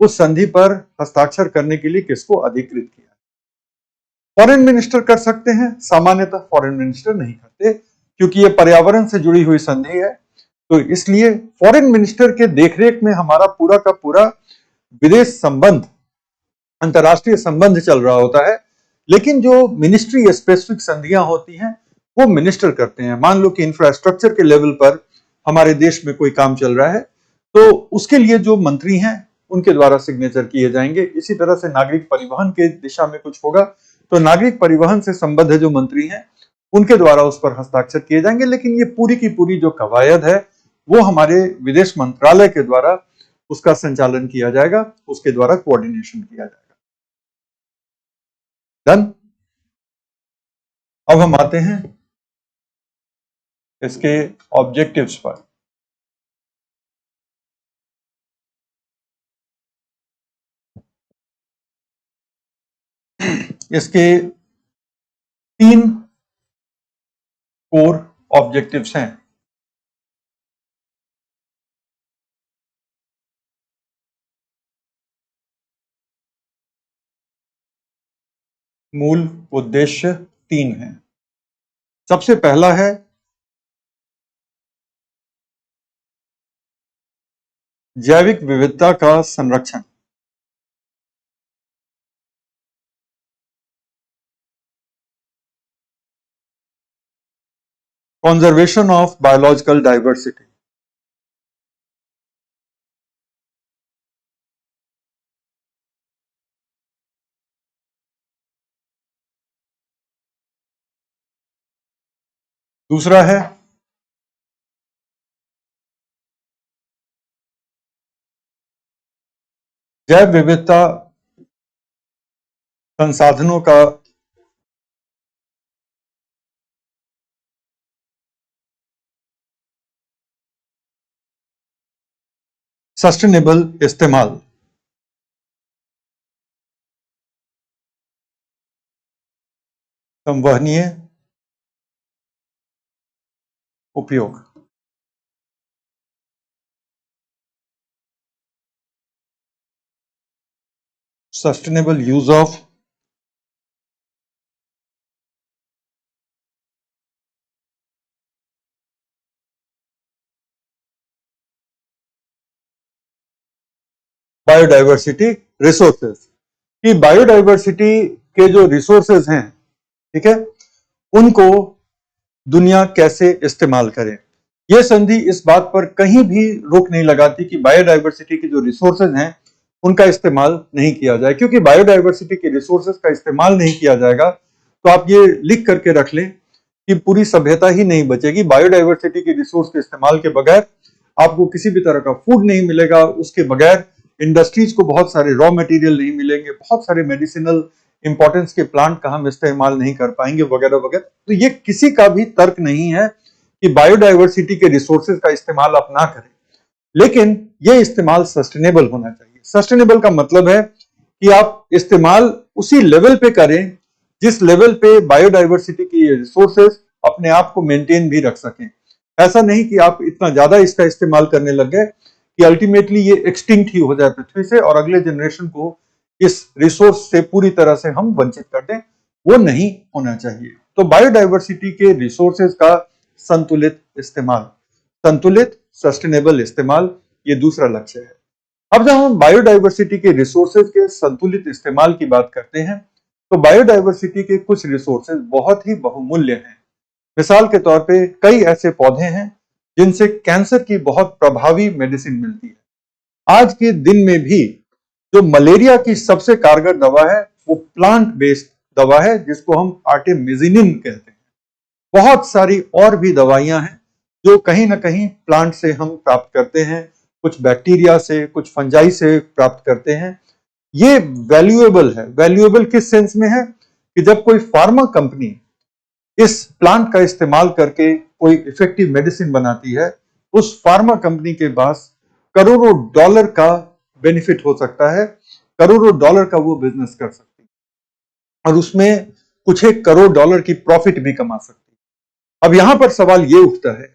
उस संधि पर हस्ताक्षर करने के लिए किसको अधिकृत किया। फॉरेन मिनिस्टर कर सकते हैं, सामान्यतः फॉरेन मिनिस्टर नहीं करते, क्योंकि ये पर्यावरण से जुड़ी हुई संधि है। तो इसलिए फॉरेन मिनिस्टर के देखरेख में हमारा पूरा का पूरा विदेश संबंध, अंतरराष्ट्रीय संबंध चल रहा होता है। लेकिन जो मिनिस्ट्री स्पेसिफिक संधियां होती हैं वो मिनिस्टर करते हैं। मान लो कि इंफ्रास्ट्रक्चर के लेवल पर हमारे देश में कोई काम चल रहा है, तो उसके लिए जो मंत्री हैं उनके द्वारा सिग्नेचर किए जाएंगे। इसी तरह से नागरिक परिवहन के दिशा में कुछ होगा, तो नागरिक परिवहन से संबद्ध जो मंत्री हैं उनके द्वारा उस पर हस्ताक्षर किए जाएंगे। लेकिन ये पूरी की पूरी जो कवायद है वो हमारे विदेश मंत्रालय के द्वारा उसका संचालन किया जाएगा, उसके द्वारा कोऑर्डिनेशन किया जाएगा। डन। अब हम आते हैं इसके ऑब्जेक्टिव्स पर। इसके 3 कोर ऑब्जेक्टिव्स हैं। मूल उद्देश्य 3 हैं। सबसे पहला है जैविक विविधता का संरक्षण। Conservation of biological diversity. दूसरा है जैव विविधता संसाधनों का सस्टेनेबल इस्तेमाल। संवहनीय उपयोग। Sustainable use of biodiversity resources. कि बायोडाइवर्सिटी के जो रिसोर्सेज हैं, ठीक है, उनको दुनिया कैसे इस्तेमाल करे। ये संधि इस बात पर कहीं भी रोक नहीं लगाती कि बायोडायवर्सिटी के जो रिसोर्सेज हैं उनका इस्तेमाल नहीं किया जाए, क्योंकि बायोडायवर्सिटी के रिसोर्सेज का इस्तेमाल नहीं किया जाएगा तो आप ये लिख करके रख लें कि पूरी सभ्यता ही नहीं बचेगी। बायोडायवर्सिटी के रिसोर्स के इस्तेमाल के बगैर आपको किसी भी तरह का फूड नहीं मिलेगा, उसके बगैर इंडस्ट्रीज को बहुत सारे रॉ मटेरियल नहीं मिलेंगे, बहुत सारे मेडिसिनल इंपॉर्टेंस के प्लांट का हम इस्तेमाल नहीं कर पाएंगे वगैरह वगैरह। तो ये किसी का भी तर्क नहीं है कि बायोडायवर्सिटी के रिसोर्सेज का इस्तेमाल आप ना करें, लेकिन ये इस्तेमाल सस्टेनेबल होना चाहिए। सस्टेनेबल का मतलब है कि आप इस्तेमाल उसी लेवल पे करें जिस लेवल पे बायोडायवर्सिटी की रिसोर्सेज अपने आप को मेंटेन भी रख सकें। ऐसा नहीं कि आप इतना ज्यादा इसका इस्तेमाल करने लग गए कि अल्टीमेटली ये एक्सटिंक्ट ही हो जाए पृथ्वी से और अगले जनरेशन को इस रिसोर्स से पूरी तरह से हम वंचित कर दें। वो नहीं होना चाहिए। तो बायोडायवर्सिटी के रिसोर्सेज का संतुलित इस्तेमाल, संतुलित सस्टेनेबल इस्तेमाल, ये दूसरा लक्ष्य है। अब जब हम बायोडायवर्सिटी के रिसोर्सेज के संतुलित इस्तेमाल की बात करते हैं तो बायोडायवर्सिटी के कुछ रिसोर्सेज बहुत ही बहुमूल्य हैं। मिसाल के तौर पे कई ऐसे पौधे हैं जिनसे कैंसर की बहुत प्रभावी मेडिसिन मिलती है। आज के दिन में भी जो मलेरिया की सबसे कारगर दवा है वो प्लांट बेस्ड दवा है जिसको हम आर्टेमिसिनिन कहते हैं। बहुत सारी और भी दवाइयां हैं जो कहीं ना कहीं प्लांट से हम प्राप्त करते हैं, कुछ बैक्टीरिया से, कुछ फंजाई से प्राप्त करते हैं। ये वैल्यूएबल है। वैल्यूएबल किस सेंस में है कि जब कोई फार्मा कंपनी इस प्लांट का इस्तेमाल करके कोई इफेक्टिव मेडिसिन बनाती है, उस फार्मा कंपनी के पास करोड़ों डॉलर का बेनिफिट हो सकता है, करोड़ों डॉलर का वो बिजनेस कर सकती है और उसमें कुछ एक करोड़ डॉलर की प्रॉफिट भी कमा सकती है। अब यहां पर सवाल ये उठता है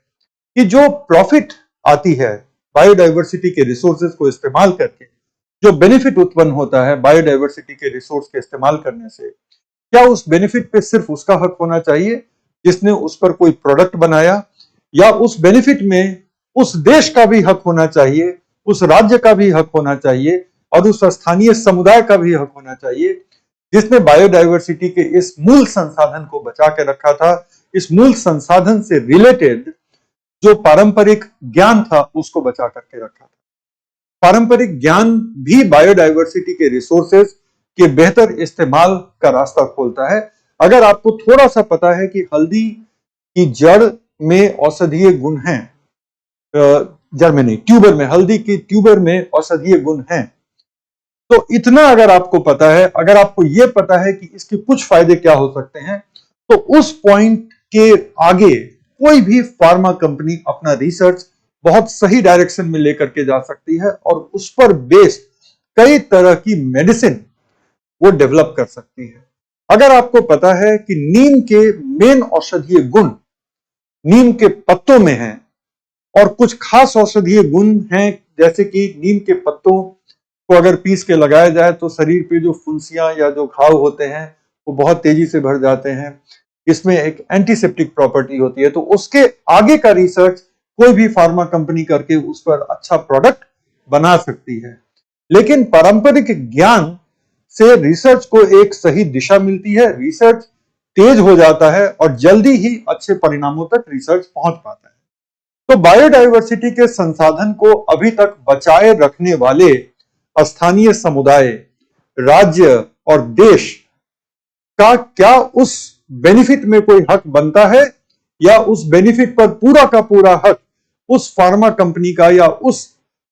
कि जो प्रॉफिट आती है बायोडायवर्सिटी के रिसोर्सेज को इस्तेमाल करके, जो बेनिफिट उत्पन्न होता है बायोडायवर्सिटी के रिसोर्स के इस्तेमाल करने से, क्या उस बेनिफिट पे सिर्फ उसका हक होना चाहिए जिसने उस पर कोई प्रोडक्ट बनाया, या उस बेनिफिट में उस देश का भी हक होना चाहिए, उस राज्य का भी हक होना चाहिए और उस स्थानीय समुदाय का भी हक होना चाहिए जिसने बायोडायवर्सिटी के इस मूल संसाधन को बचा के रखा था, इस मूल संसाधन से रिलेटेड जो पारंपरिक ज्ञान था उसको बचा करके रखा था। पारंपरिक ज्ञान भी बायोडायवर्सिटी के रिसोर्सेज के बेहतर इस्तेमाल का रास्ता खोलता है। अगर आपको थोड़ा सा पता है कि हल्दी की जड़ में औषधीय गुण हैं, जड़ में नहीं, ट्यूबर में, हल्दी की ट्यूबर में औषधीय गुण हैं, तो इतना अगर आपको पता है, अगर आपको यह पता है कि इसके कुछ फायदे क्या हो सकते हैं, तो उस पॉइंट के आगे कोई भी फार्मा कंपनी अपना रिसर्च बहुत सही डायरेक्शन में लेकर के जा सकती है और उस पर बेस्ड कई तरह की मेडिसिन वो डेवलप कर सकती है। अगर आपको पता है कि नीम के मेन औषधीय गुण नीम के पत्तों में हैं और कुछ खास औषधीय गुण हैं, जैसे कि नीम के पत्तों को अगर पीस के लगाया जाए तो शरीर पे जो फुंसियां या जो घाव होते हैं वो बहुत तेजी से भर जाते हैं, इसमें एक एंटीसेप्टिक प्रॉपर्टी होती है, तो उसके आगे का रिसर्च कोई भी फार्मा कंपनी करके उस पर अच्छा प्रोडक्ट बना सकती है। लेकिन पारंपरिक ज्ञान से रिसर्च को एक सही दिशा मिलती है, रिसर्च तेज हो जाता है और जल्दी ही अच्छे परिणामों तक रिसर्च पहुंच पाता है। तो बायोडायवर्सिटी के संसाधन को अभी तक बचाए रखने वाले स्थानीय समुदाय, राज्य और देश का क्या उस बेनिफिट में कोई हक बनता है, या उस बेनिफिट पर पूरा का पूरा हक उस फार्मा कंपनी का या उस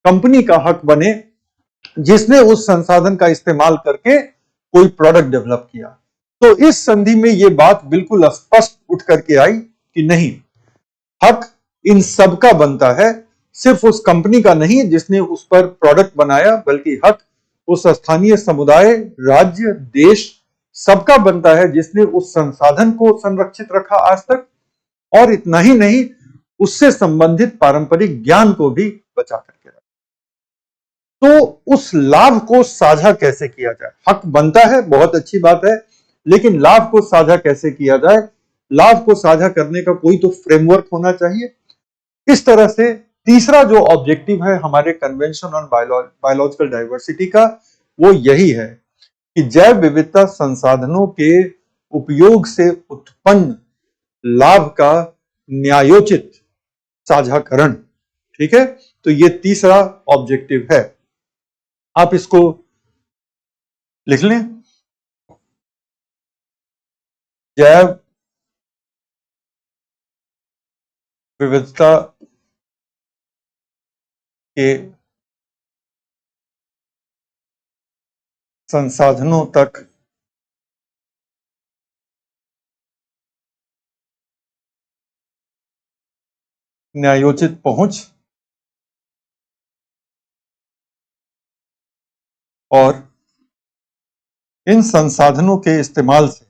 कंपनी का हक बने जिसने उस संसाधन का इस्तेमाल करके कोई प्रोडक्ट डेवलप किया। तो इस संधि में यह बात बिल्कुल स्पष्ट उठ करके आई कि नहीं, हक इन सबका बनता है, सिर्फ उस कंपनी का नहीं जिसने उस पर प्रोडक्ट बनाया, बल्कि हक उस स्थानीय समुदाय, राज्य, देश सबका बनता है जिसने उस संसाधन को संरक्षित रखा आज तक, और इतना ही नहीं, उससे संबंधित पारंपरिक ज्ञान को भी बचा करके रखा। तो उस लाभ को साझा कैसे किया जाए? हक बनता है, बहुत अच्छी बात है, लेकिन लाभ को साझा कैसे किया जाए? लाभ को साझा करने का कोई तो फ्रेमवर्क होना चाहिए। इस तरह से तीसरा जो ऑब्जेक्टिव है हमारे कन्वेंशन ऑन बायोलॉजिकल डाइवर्सिटी का, वो यही है कि जैव विविधता संसाधनों के उपयोग से उत्पन्न लाभ का न्यायोचित साझाकरण। ठीक है, तो ये तीसरा ऑब्जेक्टिव है। आप इसको लिख लें। जैव विविधता के संसाधनों तक न्यायोचित पहुंच और इन संसाधनों के इस्तेमाल से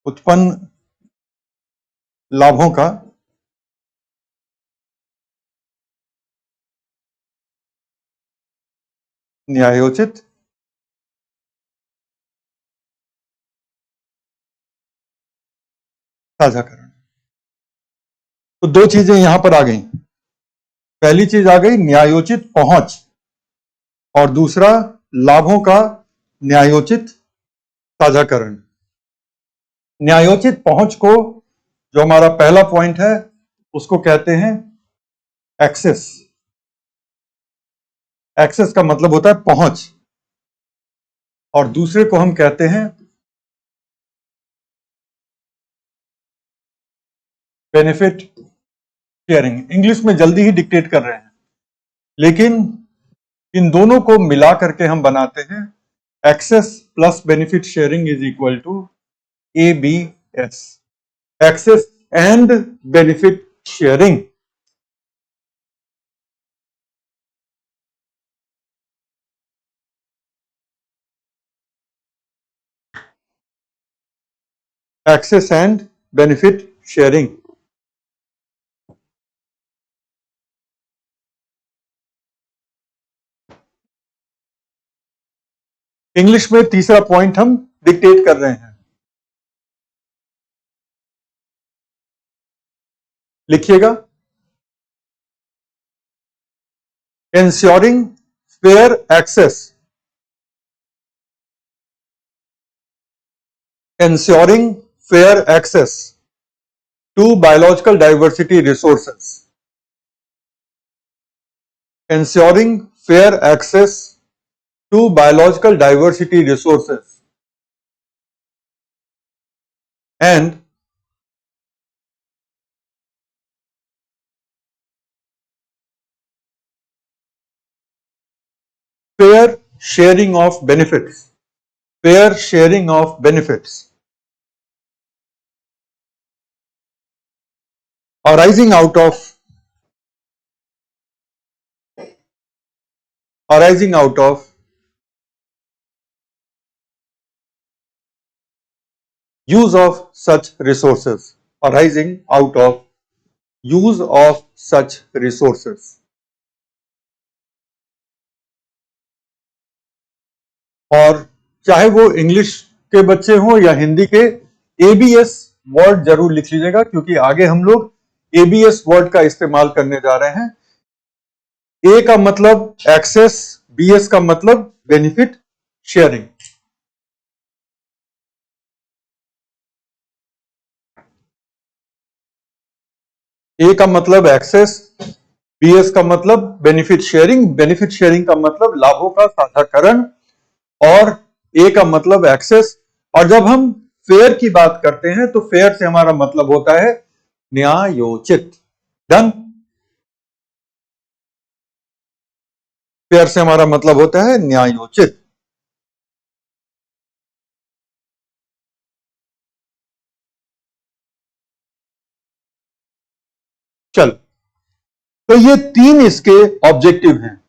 उत्पन्न लाभों का न्यायोचित साझाकरण। तो दो चीजें यहां पर आ गई। पहली चीज आ गई न्यायोचित पहुंच, और दूसरा लाभों का न्यायोचित साझाकरण। न्यायोचित पहुंच को, जो हमारा पहला पॉइंट है, उसको कहते हैं एक्सेस। एक्सेस का मतलब होता है पहुंच, और दूसरे को हम कहते हैं बेनिफिट शेयरिंग। इंग्लिश में जल्दी ही डिक्टेट कर रहे हैं, लेकिन इन दोनों को मिला करके हम बनाते हैं access plus benefit sharing is equal to ABS, access and benefit sharing. Access and benefit sharing. English में तीसरा पॉइंट हम डिक्टेट कर रहे हैं। लिखिएगा, ensuring fair access, ensuring fair access to biological diversity resources, ensuring fair access to biological diversity resources and fair sharing of benefits, fair sharing of benefits arising out of use of such resources, arising out of use of such resources। और चाहे वो English के बच्चे हों या हिंदी के, ABS word जरूर लिख लीजिएगा, क्योंकि आगे हम लोग ABS वर्ड का इस्तेमाल करने जा रहे हैं। A का मतलब एक्सेस, BS का मतलब बेनिफिट शेयरिंग। A का मतलब एक्सेस, BS का मतलब बेनिफिट शेयरिंग। बेनिफिट शेयरिंग का मतलब लाभों का साझाकरण, और A का मतलब एक्सेस। और जब हम फेयर की बात करते हैं तो फेयर से हमारा मतलब होता है न्यायोचित। डन। फेयर से हमारा मतलब होता है न्यायोचित। चल, तो ये तीन इसके ऑब्जेक्टिव हैं।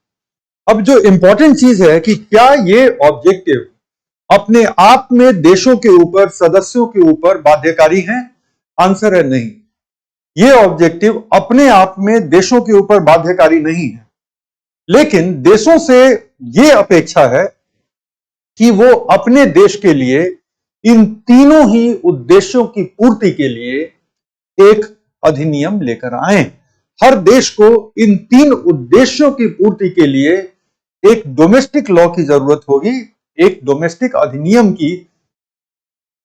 अब जो इंपॉर्टेंट चीज है कि क्या ये ऑब्जेक्टिव अपने आप में देशों के ऊपर, सदस्यों के ऊपर बाध्यकारी हैं? आंसर है नहीं। ये ऑब्जेक्टिव अपने आप में देशों के ऊपर बाध्यकारी नहीं है, लेकिन देशों से ये अपेक्षा है कि वो अपने देश के लिए इन तीनों ही उद्देश्यों की पूर्ति के लिए एक अधिनियम लेकर आए। हर देश को इन 3 उद्देश्यों की पूर्ति के लिए एक डोमेस्टिक लॉ की जरूरत होगी, एक डोमेस्टिक अधिनियम की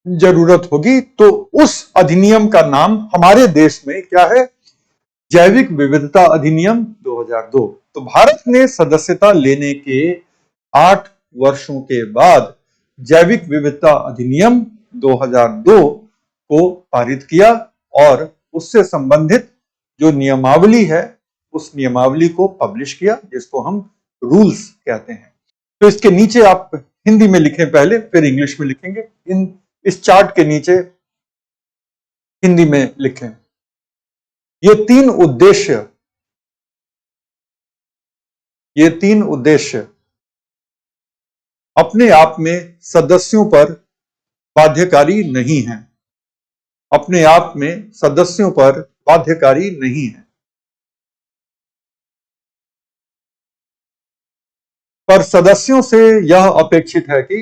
जरूरत होगी। तो उस अधिनियम का नाम हमारे देश में क्या है? जैविक विविधता अधिनियम 2002। तो भारत ने सदस्यता लेने के 8 वर्षों के बाद जैविक विविधता अधिनियम 2002 को पारित किया और उससे संबंधित जो नियमावली है उस नियमावली को पब्लिश किया, जिसको हम रूल्स कहते हैं। तो इसके नीचे आप हिंदी में लिखें पहले, फिर इंग्लिश में लिखेंगे। इस चार्ट के नीचे हिंदी में लिखें। ये तीन उद्देश्य अपने आप में सदस्यों पर बाध्यकारी नहीं है, अपने आप में सदस्यों पर बाध्यकारी नहीं है। पर सदस्यों से यह अपेक्षित है कि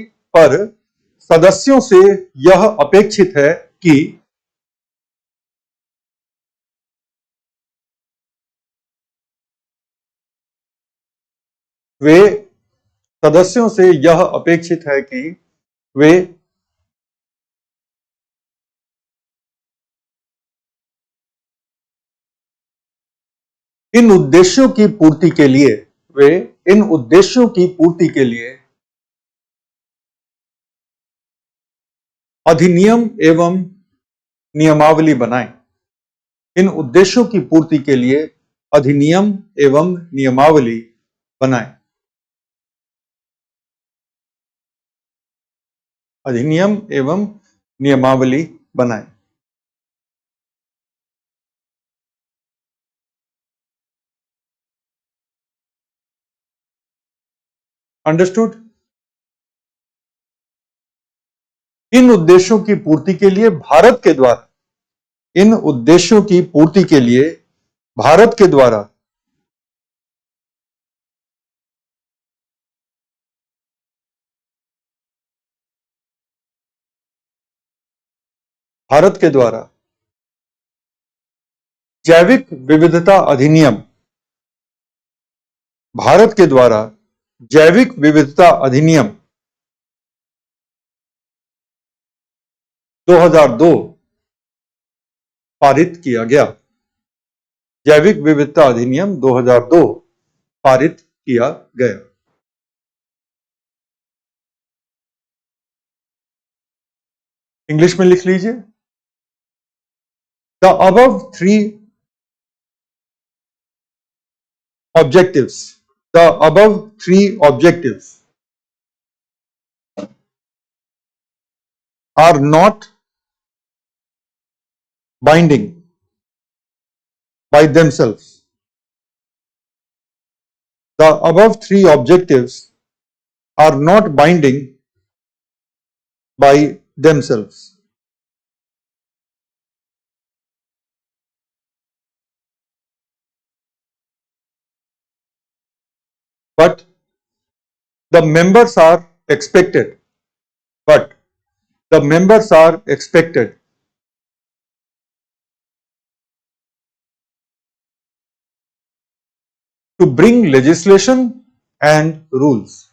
वे इन उद्देश्यों की पूर्ति के लिए अधिनियम एवं नियमावली बनाएं। इन उद्देश्यों की पूर्ति के लिए अधिनियम एवं नियमावली बनाएं। अधिनियम एवं नियमावली बनाएं। अंडरस्टूड? इन उद्देश्यों की पूर्ति के लिए भारत के द्वारा जैविक विविधता अधिनियम 2002 पारित किया गया। जैविक विविधता अधिनियम 2002 पारित किया गया। इंग्लिश में लिख लीजिए। The above three objectives are not binding by themselves. The above three objectives are not binding by themselves. But the members are expected to bring legislation and rules.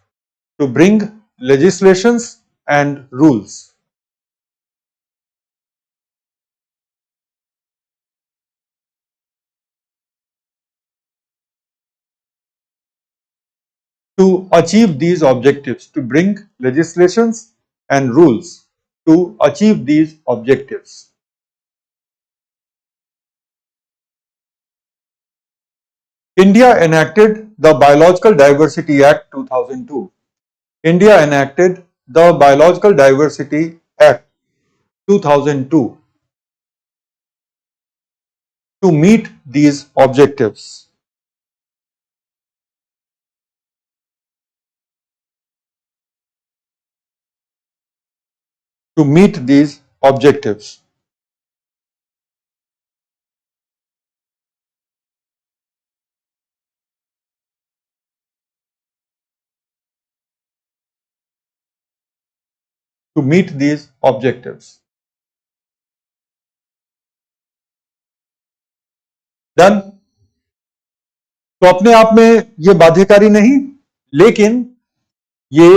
To achieve these objectives, to bring legislations and rules to achieve these objectives. India enacted the Biological Diversity Act 2002. India enacted the Biological Diversity Act 2002 to meet these objectives. To meet these objectives. To meet these objectives. Done? तो अपने आप में ये बाध्यकारी नहीं, लेकिन ये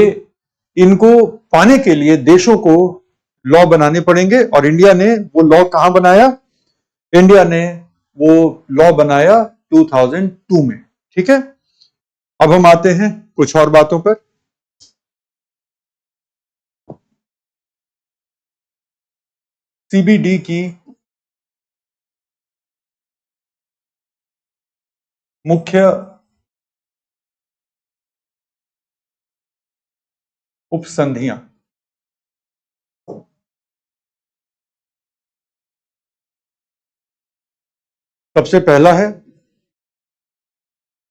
इनको पाने के लिए देशों को लॉ बनाने पड़ेंगे। और इंडिया ने वो लॉ कहां बनाया? इंडिया ने वो लॉ बनाया 2002 में। ठीक है, अब हम आते हैं कुछ और बातों पर। सीबीडी की मुख्य उपसंधियां। सबसे पहला है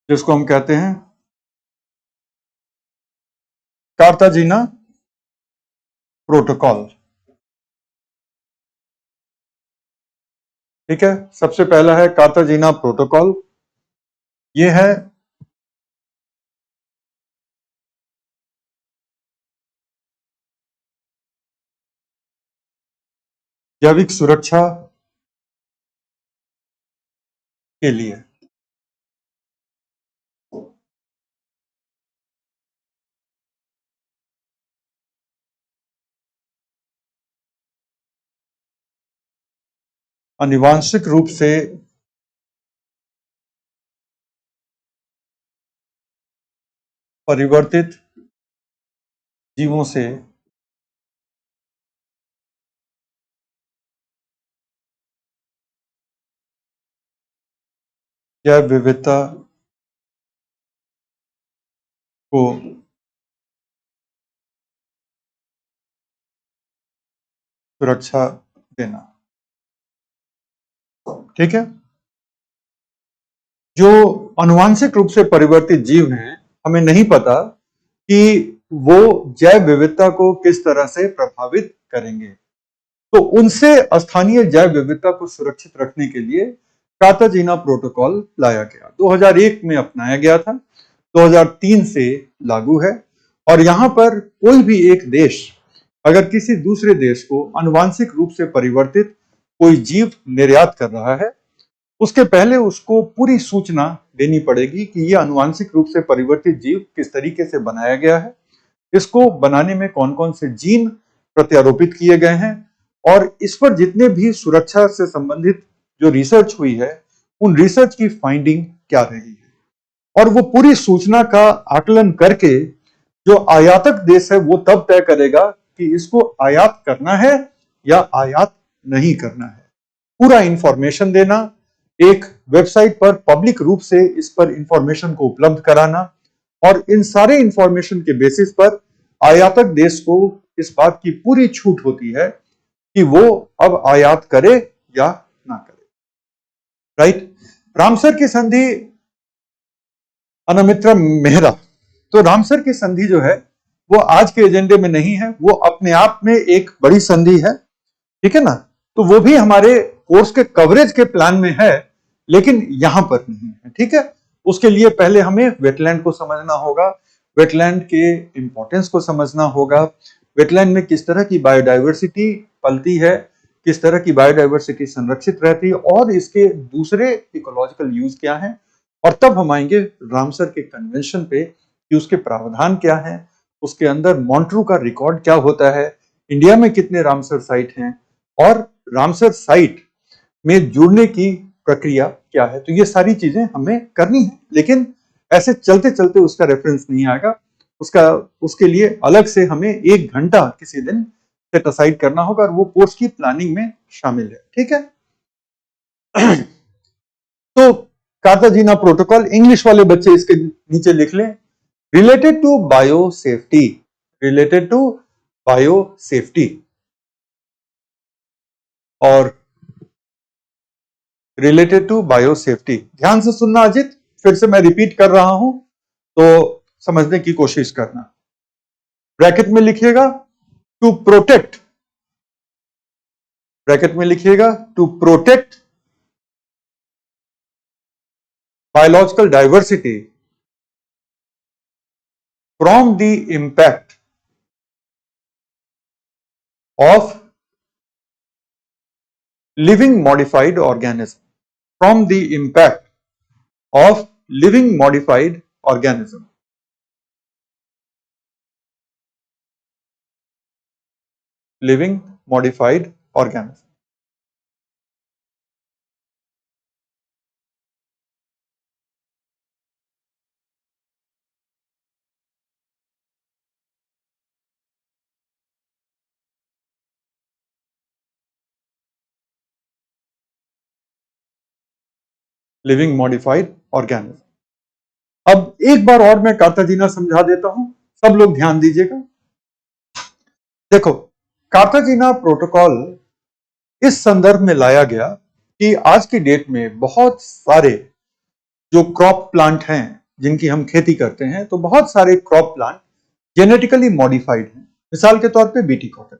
जिसको हम कहते हैं कार्ताजीना प्रोटोकॉल। ठीक है, सबसे पहला है कार्ताजीना प्रोटोकॉल। ये है जैविक सुरक्षा के लिए। आनुवांशिक रूप से परिवर्तित जीवों से जैव विविधता को सुरक्षा देना। ठीक है, जो आनुवांशिक रूप से परिवर्तित जीव हैं, हमें नहीं पता कि वो जैव विविधता को किस तरह से प्रभावित करेंगे। तो उनसे स्थानीय जैव विविधता को सुरक्षित रखने के लिए कार्ताजीना प्रोटोकॉल लाया गया। 2001 में अपनाया गया था, 2003 से लागू है। और यहां पर कोई भी एक देश अगर किसी दूसरे देश को आनुवांशिक रूप से परिवर्तित कोई जीव निर्यात कर रहा है, उसके पहले उसको पूरी सूचना देनी पड़ेगी कि यह आनुवांशिक रूप से परिवर्तित जीव किस तरीके से बनाया गया है, इसको बनाने में कौन कौन से जीन प्रत्यारोपित किए गए हैं, और इस पर जितने भी सुरक्षा से संबंधित जो रिसर्च हुई है, उन रिसर्च की फाइंडिंग क्या रही है। और वो पूरी सूचना का आकलन करके जो आयातक देश है वो तब तय करेगा कि इसको आयात करना है या आयात नहीं करना है। पूरा इंफॉर्मेशन देना, एक वेबसाइट पर पब्लिक रूप से इस पर इंफॉर्मेशन को उपलब्ध कराना, और इन सारे इंफॉर्मेशन के बेसिस पर आयातक देश को इस बात की पूरी छूट होती है कि वो अब आयात करे या ना करे। राइट, रामसर की संधि, अनामित्रा मेहरा। तो रामसर की संधि जो है वो आज के एजेंडे में नहीं है, वो अपने आप में एक बड़ी संधि है। ठीक है ना, तो वो भी हमारे कोर्स के कवरेज के प्लान में है, लेकिन यहां पर नहीं है। ठीक है, उसके लिए पहले हमें वेटलैंड को समझना होगा, वेटलैंड के इंपॉर्टेंस को समझना होगा, वेटलैंड में किस तरह की बायोडाइवर्सिटी पलती है, किस तरह की बायोडाइवर्सिटी संरक्षित रहती है, और इसके दूसरे इकोलॉजिकल यूज क्या है। और तब हम आएंगे रामसर के कन्वेंशन पे कि उसके प्रावधान क्या है, उसके अंदर मॉन्ट्रू का रिकॉर्ड क्या होता है, इंडिया में कितने रामसर साइट हैं, और रामसर साइट में जुड़ने की प्रक्रिया क्या है। तो ये सारी चीजें हमें करनी है, लेकिन ऐसे चलते चलते उसका रेफरेंस नहीं आएगा। उसके लिए अलग से हमें 1 घंटा किसी दिन सेट असाइड करना होगा, और वो कोर्स की प्लानिंग में शामिल है। ठीक है, तो कार्ताजीना प्रोटोकॉल, इंग्लिश वाले बच्चे इसके नीचे लिख लें, related to bio safety, related to bio safety, और रिलेटेड टू बायो सेफ्टी। ध्यान से सुनना अजित, फिर से मैं रिपीट कर रहा हूं तो समझने की कोशिश करना। ब्रैकेट में लिखिएगा टू प्रोटेक्ट, ब्रैकेट में लिखिएगा to protect biological diversity from the impact of living modified organism, from the impact of living modified organism. Living modified organism. Living modified organism. अब एक बार और मैं कार्ताजीना समझा देता हूं, सब लोग ध्यान दीजिएगा। देखो, कार्ताजीना प्रोटोकॉल इस संदर्भ में लाया गया कि आज की डेट में बहुत सारे जो क्रॉप प्लांट हैं जिनकी हम खेती करते हैं, तो बहुत सारे क्रॉप प्लांट जेनेटिकली मॉडिफाइड हैं। मिसाल के तौर पे बीटी कॉटन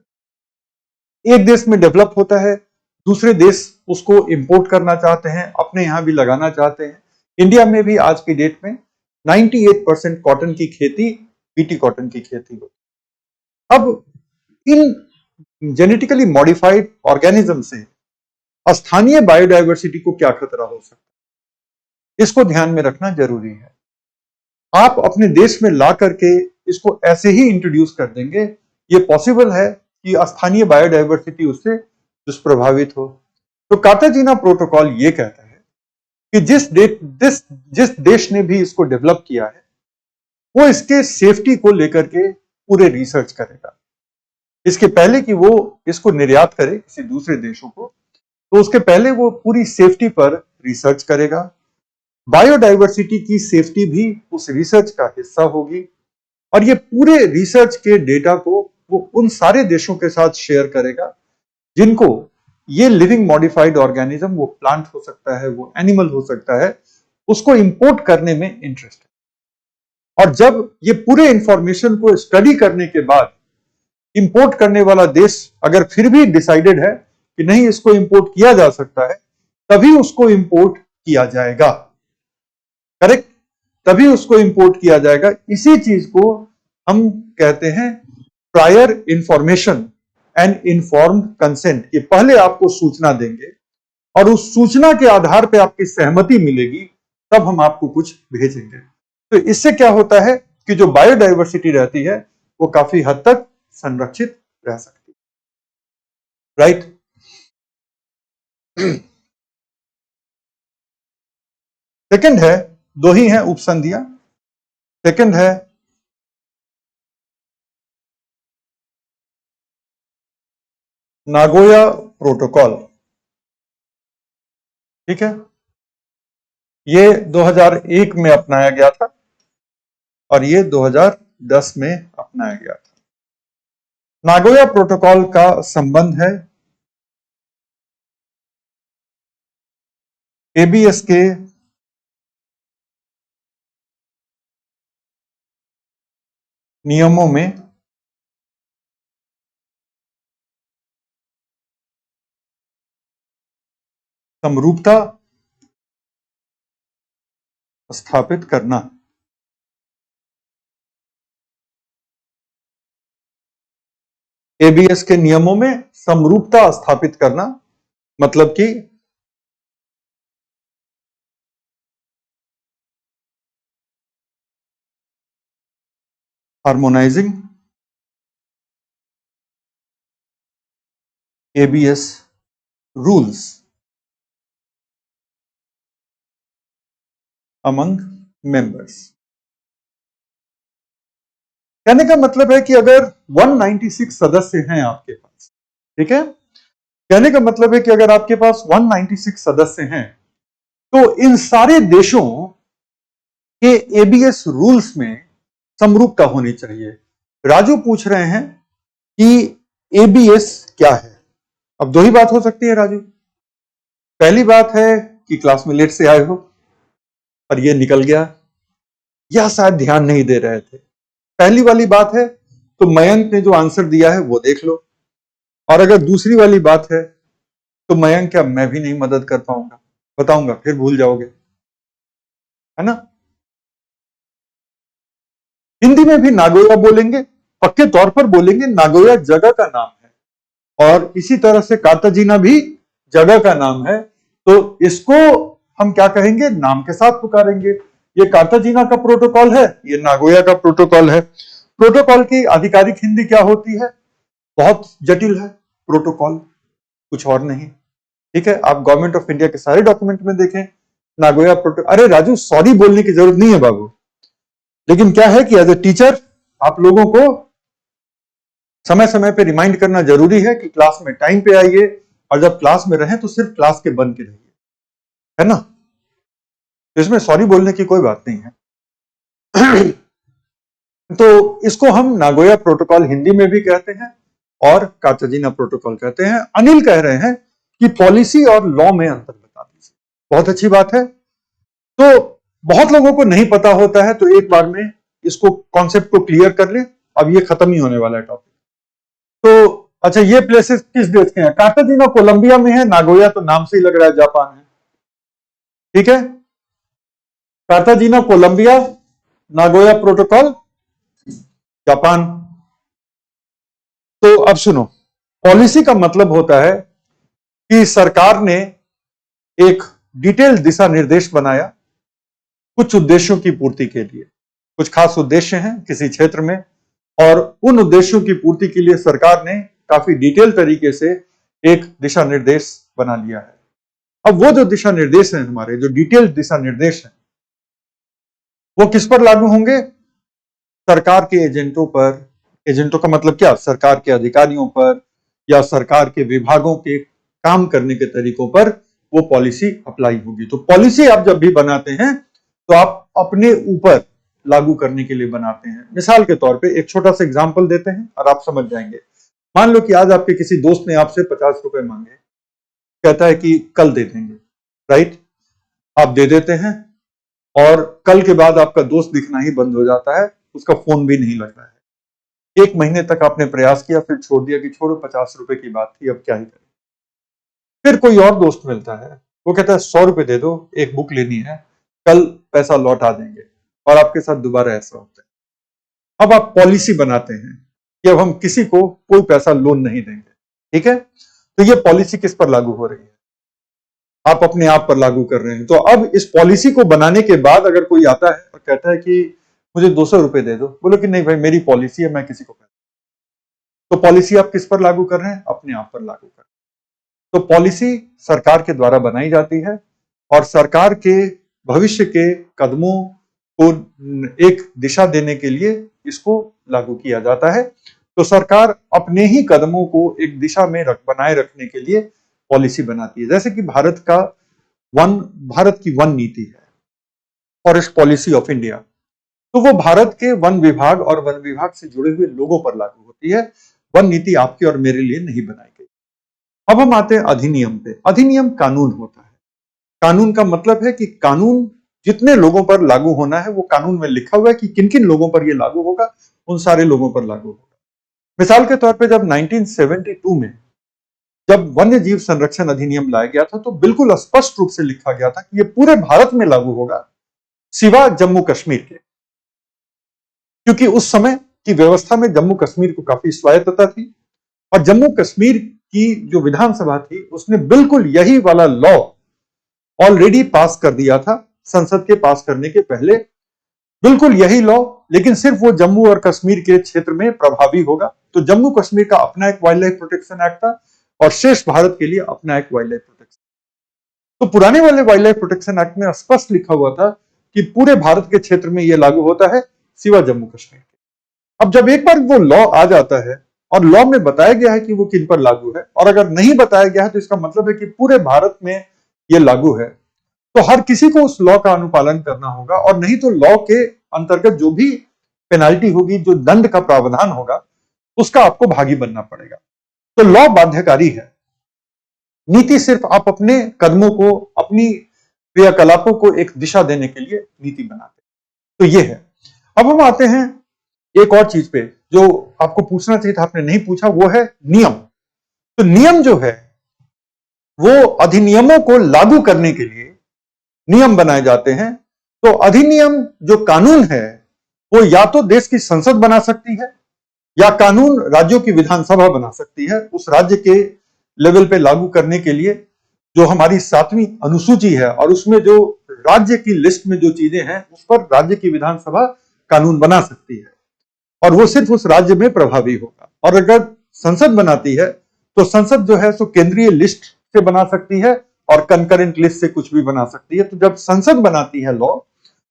एक देश में डेवलप होता है, दूसरे देश उसको इंपोर्ट करना चाहते हैं, अपने यहां भी लगाना चाहते हैं। इंडिया में भी आज की डेट में 98% कॉटन की खेती बीटी कॉटन की खेती होती है। अब इन जेनेटिकली मॉडिफाइड ऑर्गेनिज्म से स्थानीय बायोडायवर्सिटी को क्या खतरा हो सकता है, इसको ध्यान में रखना जरूरी है। आप अपने देश में ला करके इसको ऐसे ही इंट्रोड्यूस कर देंगे, ये पॉसिबल है कि स्थानीय बायोडायवर्सिटी उससे दुष्प्रभावित हो। तो कार्ताजीना प्रोटोकॉल ये कहता है कि जिस देश ने भी इसको डेवलप किया है वो इसके सेफ्टी को लेकर के पूरे रिसर्च करेगा। इसके पहले कि वो इसको निर्यात करे किसी दूसरे देशों को, तो उसके पहले वो पूरी सेफ्टी पर रिसर्च करेगा। बायोडायवर्सिटी की सेफ्टी भी उस रिसर्च का हिस्सा होगी और ये पूरे रिसर्च के डेटा को वो उन सारे देशों के साथ शेयर करेगा जिनको ये लिविंग मॉडिफाइड ऑर्गेनिज्म, वो प्लांट हो सकता है, वो एनिमल हो सकता है, उसको इंपोर्ट करने में इंटरेस्ट है। और जब ये पूरे इंफॉर्मेशन को स्टडी करने के बाद इंपोर्ट करने वाला देश अगर फिर भी डिसाइडेड है कि नहीं इसको इंपोर्ट किया जा सकता है, तभी उसको इंपोर्ट किया जाएगा। करेक्ट? तभी उसको इंपोर्ट किया जाएगा। इसी चीज को हम कहते हैं prior information and informed consent. ये पहले आपको सूचना देंगे और उस सूचना के आधार पे आपकी सहमति मिलेगी, तब हम आपको कुछ भेजेंगे। तो इससे क्या होता है कि जो बायोडायवर्सिटी रहती है वो काफी हद तक संरक्षित रह सकती है। राइट? सेकंड है, दो ही हैं उपसंधियां। सेकंड है नागोया प्रोटोकॉल। ठीक है, ये 2001 में अपनाया गया था और ये 2010 में अपनाया गया था। नागोया प्रोटोकॉल का संबंध है एबीएस के नियमों में समरूपता स्थापित करना। एबीएस के नियमों में समरूपता स्थापित करना मतलब कि harmonising ABS rules among members. कहने का मतलब है कि अगर 196 सदस्य हैं आपके पास, ठीक है, कहने का मतलब है कि अगर आपके पास 196 सदस्य हैं तो इन सारे देशों के एबीएस रूल्स में समरूपता होनी चाहिए। राजू पूछ रहे हैं कि एबीएस क्या है। अब दो ही बात हो सकती है राजू। पहली बात है कि क्लास में लेट से आए हो और ये निकल गया, या शायद ध्यान नहीं दे रहे थे। पहली वाली बात है तो मयंक ने जो आंसर दिया है वो देख लो, और अगर दूसरी वाली बात है तो मयंक क्या मैं भी नहीं मदद कर पाऊंगा, बताऊंगा फिर भूल जाओगे, है ना। हिंदी में भी नागोया बोलेंगे, पक्के तौर पर बोलेंगे। नागोया जगह का नाम है और इसी तरह से कार्ताजीना भी जगह का नाम है, तो इसको हम क्या कहेंगे, नाम के साथ पुकारेंगे। ये कार्ताजीना का प्रोटोकॉल है, ये नागोया का प्रोटोकॉल है। प्रोटोकॉल की आधिकारिक हिंदी क्या होती है? बहुत जटिल है प्रोटोकॉल, कुछ और नहीं। ठीक है, आप गवर्नमेंट ऑफ इंडिया के सारे डॉक्यूमेंट में देखें, नागोया प्रोटोकॉल। अरे राजू, सॉरी बोलने की जरूरत नहीं है बाबू, लेकिन क्या है कि एज ए टीचर आप लोगों को समय समय पे रिमाइंड करना जरूरी है कि क्लास में टाइम पे आइए, और जब क्लास में रहें तो सिर्फ क्लास के बन के रहिए, है ना। तो इसमें सॉरी बोलने की कोई बात नहीं है। तो इसको हम नागोया प्रोटोकॉल हिंदी में भी कहते हैं और कार्ताजीना प्रोटोकॉल कहते हैं। अनिल कह रहे हैं कि पॉलिसी और लॉ में अंतर बता दीजिए। बहुत अच्छी बात है। तो बहुत लोगों को नहीं पता होता है, तो एक बार में इसको कॉन्सेप्ट को क्लियर कर ले। अब ये खत्म ही होने वाला है टॉपिक। तो अच्छा, ये प्लेसेस किस देश के हैं? कार्ताजीना कोलंबिया में है, नागोया तो नाम से ही लग रहा है जापान है। ठीक है, कार्ताजीना कोलंबिया, नागोया प्रोटोकॉल जापान। तो अब सुनो, पॉलिसी का मतलब होता है कि सरकार ने एक डिटेल दिशा निर्देश बनाया कुछ उद्देश्यों की पूर्ति के लिए। कुछ खास उद्देश्य हैं किसी क्षेत्र में, और उन उद्देश्यों की पूर्ति के लिए सरकार ने काफी डिटेल तरीके से एक दिशा निर्देश बना लिया है। अब वो जो दिशा निर्देश हैं, हमारे जो डिटेल दिशा निर्देश हैं, वो किस पर लागू होंगे? सरकार के एजेंटों पर। एजेंटों का मतलब क्या? सरकार के अधिकारियों पर या सरकार के विभागों के काम करने के तरीकों पर वो पॉलिसी अप्लाई होगी। तो पॉलिसी आप जब भी बनाते हैं तो आप अपने ऊपर लागू करने के लिए बनाते हैं। मिसाल के तौर पे एक छोटा सा एग्जांपल देते हैं और आप समझ जाएंगे। मान लो कि आज आपके किसी दोस्त ने आपसे 50 रुपए मांगे, कहता है कि कल दे देंगे, राइट? आप दे देते हैं और कल के बाद आपका दोस्त दिखना ही बंद हो जाता है, उसका फोन भी नहीं लग रहा है। 1 महीने तक आपने प्रयास किया, फिर छोड़ दिया कि छोड़ो 50 रुपए की बात थी, अब क्या ही करें। फिर कोई और दोस्त मिलता है, वो कहता है 100 रुपए दे दो, एक बुक लेनी है, कल पैसा लौटा देंगे, और आपके साथ दोबारा ऐसा होता है। अब आप पॉलिसी बनाते हैं कि अब हम किसी को कोई पैसा लोन नहीं देंगे। ठीक है, तो ये पॉलिसी किस पर लागू हो रही है? आप अपने आप पर लागू कर रहे हैं। तो अब इस पॉलिसी को बनाने के बाद अगर कोई आता है और कहता है कि मुझे 200 रुपए दे दो, बोलो कि नहीं भाई, मेरी पॉलिसी है, मैं किसी को पैसा। तो पॉलिसी आप किस पर लागू कर रहे हैं? अपने आप पर लागू कर रहे हैं। तो पॉलिसी सरकार के द्वारा बनाई जाती है और सरकार के भविष्य के कदमों को एक दिशा देने के लिए इसको लागू किया जाता है। तो सरकार अपने ही कदमों को एक दिशा में बनाए रखने के लिए पॉलिसी बनाती है। जैसे कि भारत की वन नीति है, फॉरेस्ट पॉलिसी ऑफ इंडिया, तो वो भारत के वन विभाग और वन विभाग से जुड़े हुए लोगों पर लागू होती है। वन नीति आपके और मेरे लिए नहीं बनाई गई। अब हम आते हैं अधिनियम पे। अधिनियम कानून होता है। कानून का मतलब है कि कानून जितने लोगों पर लागू होना है वो कानून में लिखा हुआ है कि किन किन लोगों पर ये लागू होगा, उन सारे लोगों पर लागू होगा। मिसाल के तौर पे जब 1972 में जब वन्य जीव संरक्षण अधिनियम लाया गया था, तो बिल्कुल स्पष्ट रूप से लिखा गया था कि ये पूरे भारत में लागू होगा सिवा जम्मू कश्मीर के, क्योंकि उस समय की व्यवस्था में जम्मू कश्मीर को काफी स्वायत्तता थी और जम्मू कश्मीर की जो विधानसभा थी उसने बिल्कुल यही वाला लॉ ऑलरेडी पास कर दिया था संसद के पास करने के पहले। बिल्कुल यही लॉ, लेकिन सिर्फ वो जम्मू और कश्मीर के क्षेत्र में प्रभावी होगा। तो जम्मू कश्मीर का अपना एक वाइल्ड लाइफ प्रोटेक्शन एक्ट था और शेष भारत के लिए अपना एक वाइल्ड लाइफ प्रोटेक्शन। तो पुराने वाले वाइल्ड लाइफ प्रोटेक्शन एक्ट में स्पष्ट लिखा हुआ था कि पूरे भारत के क्षेत्र में यह लागू होता है सिवा जम्मू कश्मीर के। अब जब एक बार वो लॉ आ जाता है और लॉ में बताया गया है कि वो किन पर लागू है, और अगर नहीं बताया गया है तो इसका मतलब है कि पूरे भारत में ये लागू है, तो हर किसी को उस लॉ का अनुपालन करना होगा, और नहीं तो लॉ के अंतर्गत जो भी पेनाल्टी होगी, जो दंड का प्रावधान होगा, उसका आपको भागी बनना पड़ेगा। तो लॉ बाध्यकारी है। नीति सिर्फ आप अपने कदमों को, अपनी क्रियाकलापों को एक दिशा देने के लिए नीति बनाते हैं। तो ये है। अब हम आते हैं एक और चीज पे जो आपको पूछना चाहिए था, आपने नहीं पूछा, वो है नियम। तो नियम जो है वो अधिनियमों को लागू करने के लिए नियम बनाए जाते हैं। तो अधिनियम जो कानून है वो या तो देश की संसद बना सकती है या कानून राज्यों की विधानसभा बना सकती है। उस राज्य के लेवल पे लागू करने के लिए जो हमारी 7वीं अनुसूची है और उसमें जो राज्य की लिस्ट में जो चीजें हैं उस पर राज्य की विधानसभा कानून बना सकती है और वो सिर्फ उस राज्य में प्रभावी होगा। और अगर संसद बनाती है तो संसद जो है सो केंद्रीय लिस्ट से बना सकती है और कंकरेंट लिस्ट से कुछ भी बना सकती है। तो जब संसद बनाती है लॉ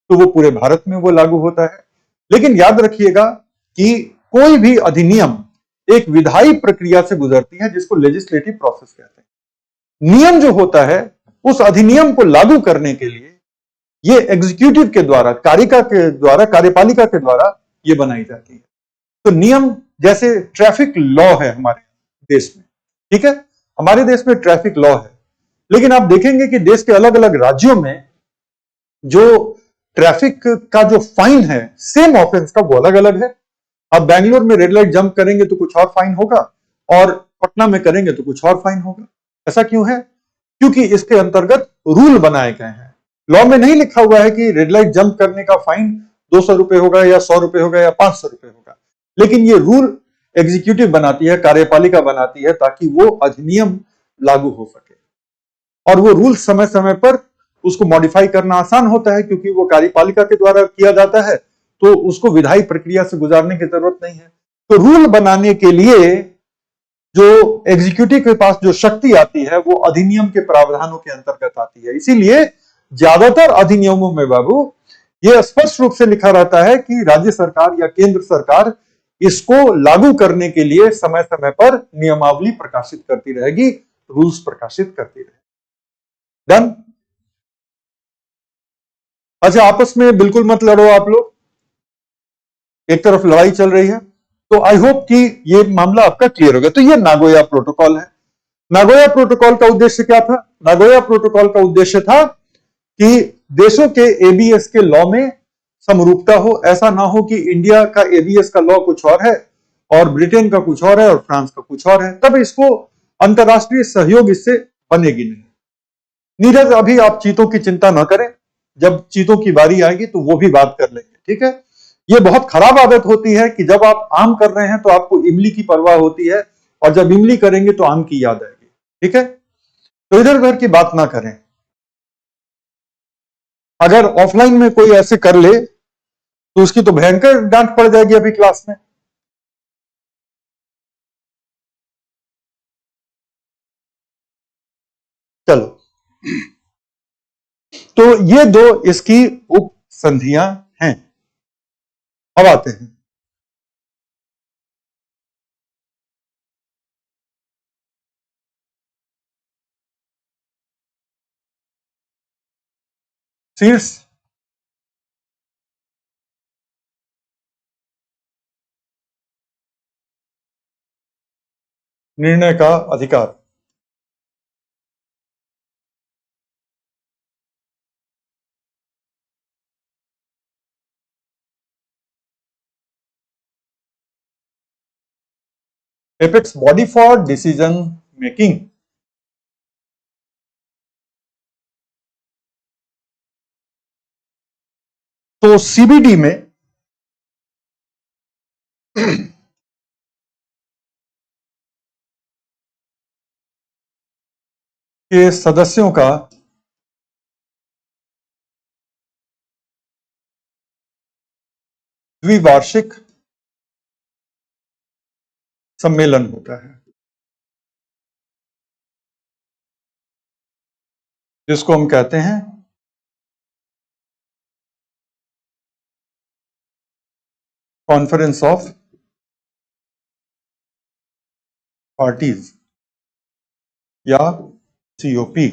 तो वो पूरे भारत में वो लागू होता है। लेकिन याद रखिएगा कि कोई भी अधिनियम एक विधायी प्रक्रिया से गुजरती है जिसको लेजिस्लेटिव प्रोसेस कहते हैं। नियम जो होता है उस अधिनियम को लागू करने के लिए ये एग्जीक्यूटिव के द्वारा, कार्यपालिका के द्वारा ये बनाई जाती है। तो नियम जैसे ट्रैफिक लॉ है हमारे देश में, ठीक है, हमारे देश में ट्रैफिक लॉ है, लेकिन आप देखेंगे कि देश के अलग अलग राज्यों में जो ट्रैफिक का जो फाइन है सेम ऑफेंस का वो अलग अलग है। अब बैंगलोर में रेड लाइट जंप करेंगे तो कुछ और फाइन होगा और पटना में करेंगे तो कुछ और फाइन होगा। ऐसा क्यों है? क्योंकि इसके अंतर्गत रूल बनाए गए हैं। लॉ में नहीं लिखा हुआ है कि रेड लाइट जंप करने का फाइन 200 रुपए होगा या 100 रुपए होगा या 500 रुपए होगा, लेकिन ये रूल एग्जीक्यूटिव बनाती है, कार्यपालिका बनाती है ताकि वो अधिनियम लागू हो सके। और वो रूल समय समय पर उसको मॉडिफाई करना आसान होता है क्योंकि वो कार्यपालिका के द्वारा किया जाता है, तो उसको विधायी प्रक्रिया से गुजारने की जरूरत नहीं है। तो रूल बनाने के लिए जो एग्जीक्यूटिव के पास जो शक्ति आती है वो अधिनियम के प्रावधानों के अंतर्गत आती है। इसीलिए ज्यादातर अधिनियमों में बाबू ये स्पष्ट रूप से लिखा रहता है कि राज्य सरकार या केंद्र सरकार इसको लागू करने के लिए समय समय पर नियमावली प्रकाशित करती रहेगी, रूल्स प्रकाशित करती रहेगी। डन? अच्छा, आपस में बिल्कुल मत लड़ो आप लोग, एक तरफ लड़ाई चल रही है। तो आई होप कि ये मामला आपका क्लियर हो गया। तो ये नागोया प्रोटोकॉल है। नागोया प्रोटोकॉल का उद्देश्य क्या था? नागोया प्रोटोकॉल का उद्देश्य था कि देशों के एबीएस के लॉ में समरूपता हो। ऐसा ना हो कि इंडिया का एबीएस का लॉ कुछ और है और ब्रिटेन का कुछ और है और फ्रांस का कुछ और है, तब इसको अंतरराष्ट्रीय सहयोग इससे बनेगी नहीं। नीरज, अभी आप चीतों की चिंता ना करें, जब चीतों की बारी आएगी तो वो भी बात कर लेंगे, ठीक है। ये बहुत खराब आदत होती है कि जब आप आम कर रहे हैं तो आपको इमली की परवाह होती है और जब इमली करेंगे तो आम की याद आएगी, ठीक है। तो इधर उधर की बात ना करें। अगर ऑफलाइन में कोई ऐसे कर ले तो उसकी तो भयंकर डांट पड़ जाएगी अभी क्लास में। चलो, तो ये दो इसकी उप संधियां हैं। अब आते हैं शीर्ष निर्णय का अधिकार। Apex body for decision making. तो सीबीडी में के सदस्यों का द्विवार्षिक सम्मेलन होता है जिसको हम कहते हैं कॉन्फ्रेंस ऑफ पार्टीज या सीओपी।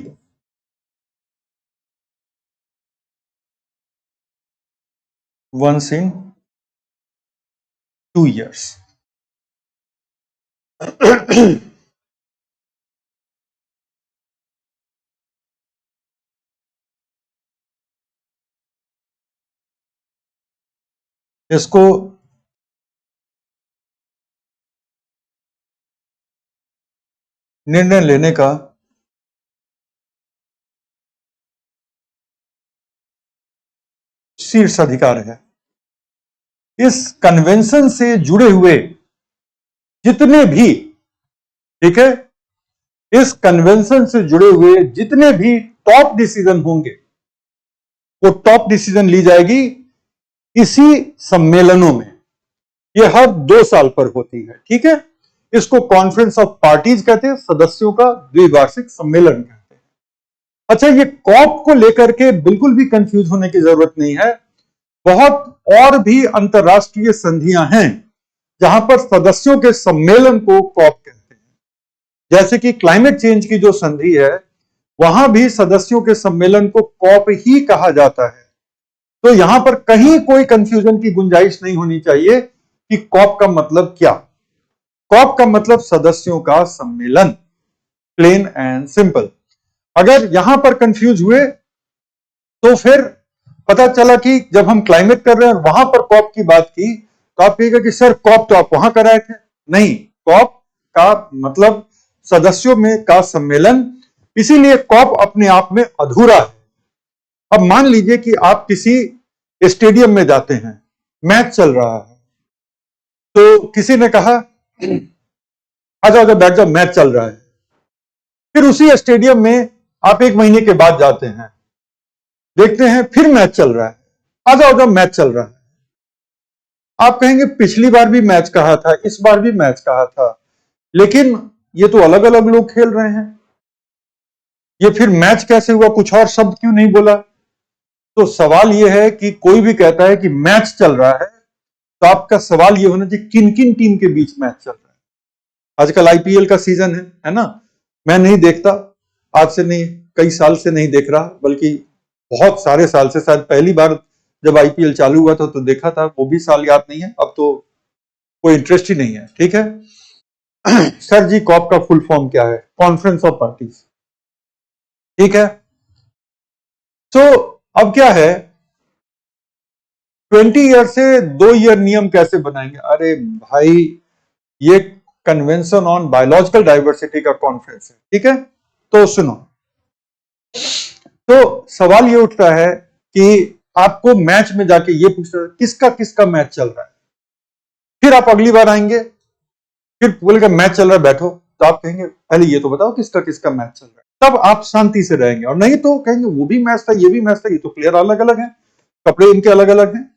Once in 2 years। इसको निर्णय लेने का शीर्ष अधिकार है। इस कन्वेंशन से जुड़े हुए जितने भी, ठीक है, इस कन्वेंशन से जुड़े हुए जितने भी टॉप डिसीजन होंगे वो टॉप डिसीजन ली जाएगी इसी सम्मेलनों में। ये हर 2 साल पर होती है, ठीक है। इसको कॉन्फ्रेंस ऑफ पार्टीज कहते हैं, सदस्यों का द्विवार्षिक सम्मेलन कहते हैं। अच्छा, ये कॉप को लेकर के बिल्कुल भी कंफ्यूज होने की जरूरत नहीं है। बहुत और भी अंतरराष्ट्रीय संधियां हैं जहां पर सदस्यों के सम्मेलन को कॉप कहते हैं। जैसे कि क्लाइमेट चेंज की जो संधि है, वहां भी सदस्यों के सम्मेलन को कॉप ही कहा जाता है। तो यहां पर कहीं कोई कंफ्यूजन की गुंजाइश नहीं होनी चाहिए कि कॉप का मतलब क्या। कॉप का मतलब सदस्यों का सम्मेलन, प्लेन एंड सिंपल। अगर यहां पर कंफ्यूज हुए तो फिर पता चला कि जब हम क्लाइमेट कर रहे हैं और वहां पर कॉप की बात की तो आप कहिएगा कि सर कॉप तो आप वहां कराए थे। नहीं, कॉप का मतलब सदस्यों में का सम्मेलन, इसीलिए कॉप अपने आप में अधूरा है। अब मान लीजिए कि आप किसी स्टेडियम में जाते हैं, मैच चल रहा है, तो किसी ने कहा आ जाओ जाओ बैठ जाओ, मैच चल रहा है। फिर उसी स्टेडियम में आप 1 महीने के बाद जाते हैं, देखते हैं फिर मैच चल रहा है, आ जाओ जाओ मैच चल रहा है। आप कहेंगे पिछली बार भी मैच कहा था, इस बार भी मैच कहा था, लेकिन ये तो अलग अलग लोग खेल रहे हैं, ये फिर मैच कैसे हुआ, कुछ और शब्द क्यों नहीं बोला। तो सवाल यह है कि कोई भी कहता है कि मैच चल रहा है, तो आपका सवाल यह होना चाहिए किन किन टीम के बीच मैच चल रहा है। आजकल आईपीएल का सीजन है ना। मैं नहीं देखता, आज से नहीं, कई साल से नहीं देख रहा, बल्कि बहुत सारे साल से, शायद पहली बार जब आईपीएल चालू हुआ था तो देखा था, वो भी साल याद नहीं है, अब तो कोई इंटरेस्ट ही नहीं है, ठीक है। सर जी, कॉप का फुल फॉर्म क्या है? कॉन्फ्रेंस ऑफ पार्टीज, ठीक है। तो अब क्या है, 20 ईयर से 2 ईयर नियम कैसे बनाएंगे? अरे भाई, ये कन्वेंशन ऑन बायोलॉजिकल डाइवर्सिटी का कॉन्फ्रेंस है, ठीक है। तो सुनो, तो सवाल ये उठता है कि आपको मैच में जाके ये पूछना किसका किसका मैच चल रहा है। फिर आप अगली बार आएंगे, फिर बोलेगा मैच चल रहा है बैठो, तो आप कहेंगे पहले ये तो बताओ किसका किसका मैच चल रहा है, तब आप शांति से रहेंगे। और नहीं तो कहेंगे वो भी मैच था, ये भी मैच था, ये तो प्लेयर अलग अलग हैं, कपड़े इनके अलग अलग हैं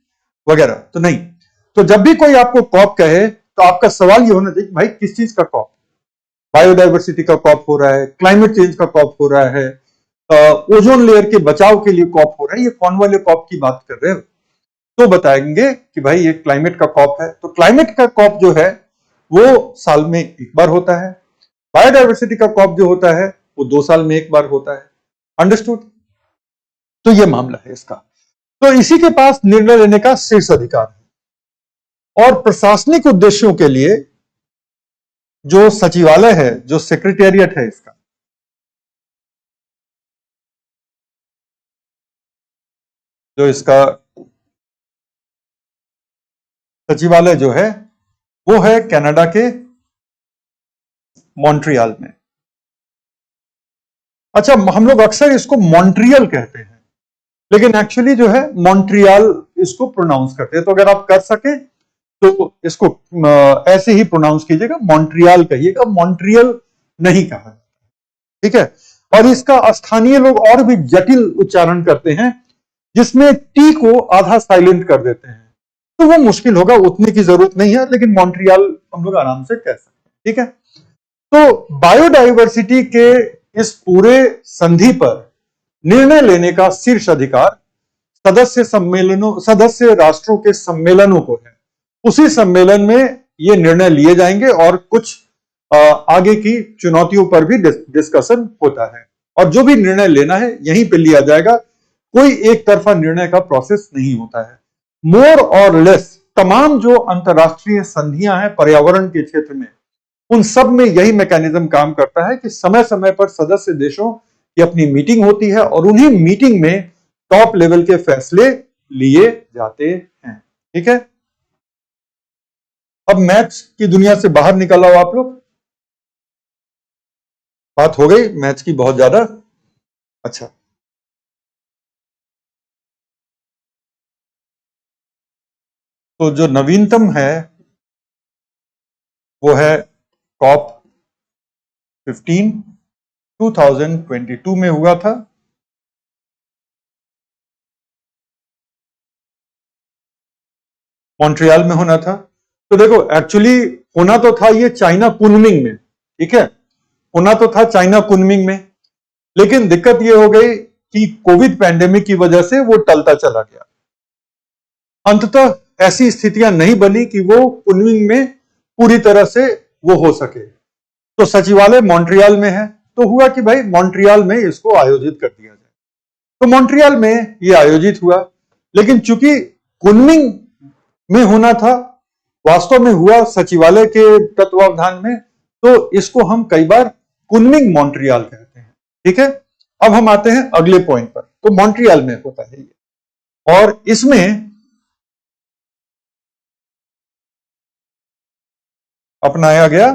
वगैरह। तो नहीं, तो जब भी कोई आपको कॉप कहे तो आपका सवाल ये होना चाहिए भाई किस चीज का कॉप? बायोडाइवर्सिटी का कॉप हो रहा है, क्लाइमेट चेंज का कॉप हो रहा है, ओजोन लेयर के बचाव के लिए कॉप हो रहा है, ये कौन वाले कॉप की बात कर रहे हो? तो बताएंगे कि भाई ये क्लाइमेट का कॉप है। तो क्लाइमेट का कॉप जो है वो साल में एक बार होता है, बायोडाइवर्सिटी का कॉप जो होता है वो 2 साल में एक बार होता है। अंडरस्टूड? तो ये मामला है इसका। तो इसी के पास निर्णय लेने का शीर्ष अधिकार है। और प्रशासनिक उद्देश्यों के लिए जो सचिवालय है, जो सेक्रेटेरिएट है इसका, जो इसका सचिवालय जो है वो है कनाडा के मॉन्ट्रियल में। अच्छा, हम लोग अक्सर इसको मॉन्ट्रियल कहते हैं, लेकिन एक्चुअली जो है मॉन्ट्रियल इसको प्रोनाउंस करते हैं। तो अगर आप कर सके तो इसको ऐसे ही प्रोनाउंस कीजिएगा, मॉन्ट्रियल कहिएगा, मॉन्ट्रियल नहीं कहा, ठीक है। और इसका स्थानीय लोग और भी जटिल उच्चारण करते हैं, जिसमें टी को आधा साइलेंट कर देते हैं, तो वो मुश्किल होगा, उतने की जरूरत नहीं है, लेकिन मॉन्ट्रियल हम लोग आराम से कह सकते हैं, ठीक है। तो बायोडाइवर्सिटी के इस पूरे संधि पर निर्णय लेने का शीर्ष अधिकार सदस्य राष्ट्रों के सम्मेलनों को है। उसी सम्मेलन में ये निर्णय लिए जाएंगे और कुछ आगे की चुनौतियों पर भी डिस्कशन होता है, और जो भी निर्णय लेना है यहीं पे लिया जाएगा। कोई एक तरफा निर्णय का प्रोसेस नहीं होता है। मोर और लेस तमाम जो अंतरराष्ट्रीय संधियां हैं पर्यावरण के क्षेत्र में, उन सब में यही मैकेनिज्म काम करता है कि समय समय पर सदस्य देशों की अपनी मीटिंग होती है और उन्हीं मीटिंग में टॉप लेवल के फैसले लिए जाते हैं, ठीक है। अब मैच की दुनिया से बाहर निकल आओ आप लोग। बात हो गई मैच की बहुत ज्यादा। अच्छा, तो जो नवीनतम है वो है कॉप 15, 2022 में हुआ था। मॉन्ट्रियल में होना था। तो देखो एक्चुअली होना तो था ये चाइना कुनमिंग में, ठीक है, होना तो था चाइना कुनमिंग में, लेकिन दिक्कत ये हो गई कि कोविड पैंडेमिक की वजह से वो टलता चला गया। अंततः ऐसी स्थितियां नहीं बनी कि वो कुनमिंग में पूरी तरह से वो हो सके। तो सचिवालय मॉन्ट्रियल में है, तो हुआ कि भाई मॉन्ट्रियल में इसको आयोजित कर दिया जाए। तो मॉन्ट्रियल में ये आयोजित हुआ, लेकिन चूंकि कुनमिंग में होना था, वास्तव में हुआ सचिवालय के तत्वावधान में, तो इसको हम कई बार कुनमिंग मॉन्ट्रियल कहते हैं। ठीक है, अब हम आते हैं अगले पॉइंट पर। तो मॉन्ट्रियल में होता है ये, और इसमें अपनाया गया,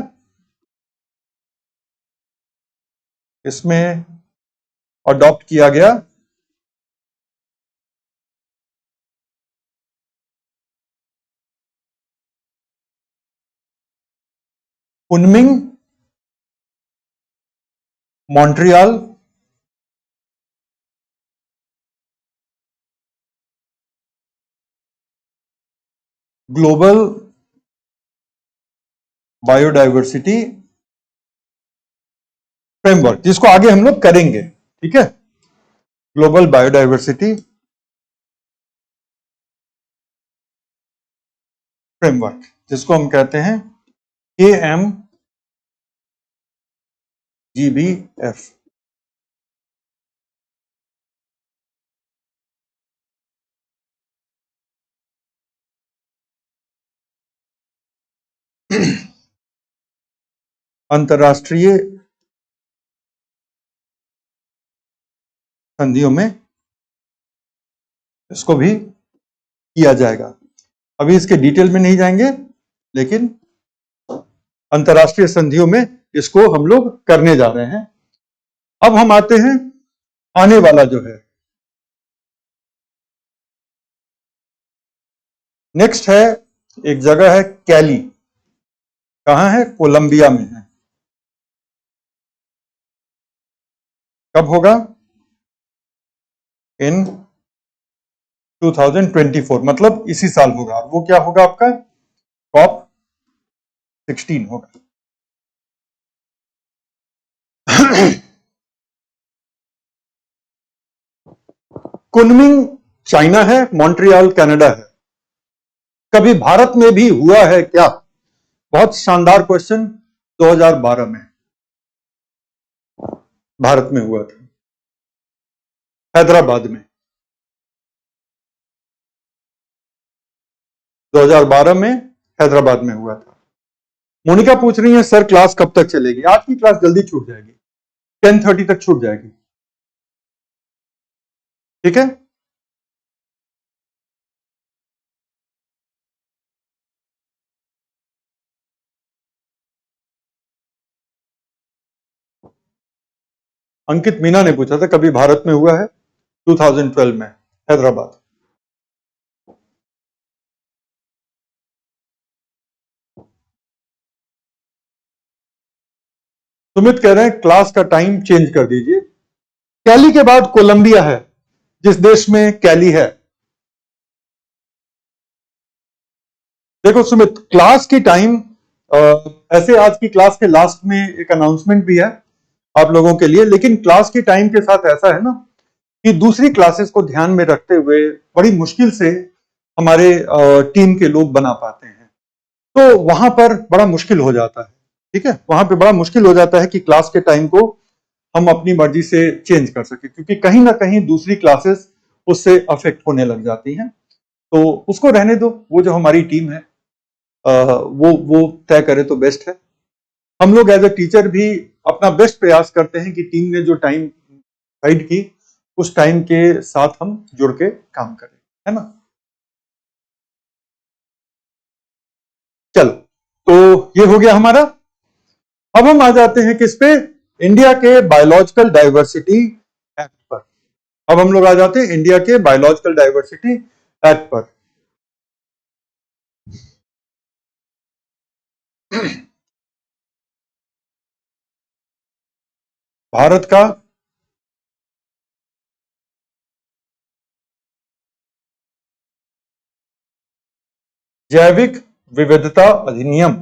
इसमें अडॉप्ट किया गया Kunming Montreal global biodiversity framework, जिसको आगे हम लोग करेंगे। ठीक है, ग्लोबल बायोडाइवर्सिटी फ्रेमवर्क, जिसको हम कहते हैं KMGBF। अंतरराष्ट्रीय संधियों में इसको भी किया जाएगा। अभी इसके डिटेल में नहीं जाएंगे, लेकिन अंतरराष्ट्रीय संधियों में इसको हम लोग करने जा रहे हैं। अब हम आते हैं आने वाला जो है, नेक्स्ट है, एक जगह है कैली। कहां है? कोलंबिया में है। कब होगा? इन 2024, मतलब इसी साल होगा। वो क्या होगा आपका? कॉप 16 होगा। कुनमिंग चाइना है, मॉन्ट्रियल कनाडा है। कभी भारत में भी हुआ है क्या? बहुत शानदार क्वेश्चन। 2012 में भारत में हुआ था, हैदराबाद में। 2012 में हैदराबाद में हुआ था। मोनिका पूछ रही है सर क्लास कब तक चलेगी? आज की क्लास जल्दी छूट जाएगी, 10:30 तक छूट जाएगी। ठीक है, अंकित मीना ने पूछा था कभी भारत में हुआ है? 2012 में हैदराबाद। सुमित कह रहे हैं क्लास का टाइम चेंज कर दीजिए। कैली के बाद कोलंबिया है, जिस देश में कैली है। देखो सुमित, क्लास की टाइम ऐसे आज की क्लास के लास्ट में एक अनाउंसमेंट भी है आप लोगों के लिए, लेकिन क्लास की टाइम के साथ ऐसा है ना कि दूसरी क्लासेस को ध्यान में रखते हुए बड़ी मुश्किल से हमारे टीम के लोग बना पाते हैं, तो वहां पर बड़ा मुश्किल हो जाता है। ठीक है, वहां पे बड़ा मुश्किल हो जाता है कि क्लास के टाइम को हम अपनी मर्जी से चेंज कर सके, क्योंकि कहीं ना कहीं दूसरी क्लासेस उससे अफेक्ट होने लग जाती हैं। तो उसको रहने दो, वो जो हमारी टीम है वो तय करे तो बेस्ट है। हम लोग एज ए टीचर भी अपना बेस्ट प्रयास करते हैं कि टीम ने जो टाइम गाइड की, उस टाइम के साथ हम जुड़ के काम करें, है ना। चलो, तो ये हो गया हमारा। अब हम आ जाते हैं किस पे? इंडिया के बायोलॉजिकल डाइवर्सिटी एक्ट पर। अब हम लोग आ जाते हैं इंडिया के बायोलॉजिकल डाइवर्सिटी एक्ट पर। भारत का जैविक विविधता अधिनियम।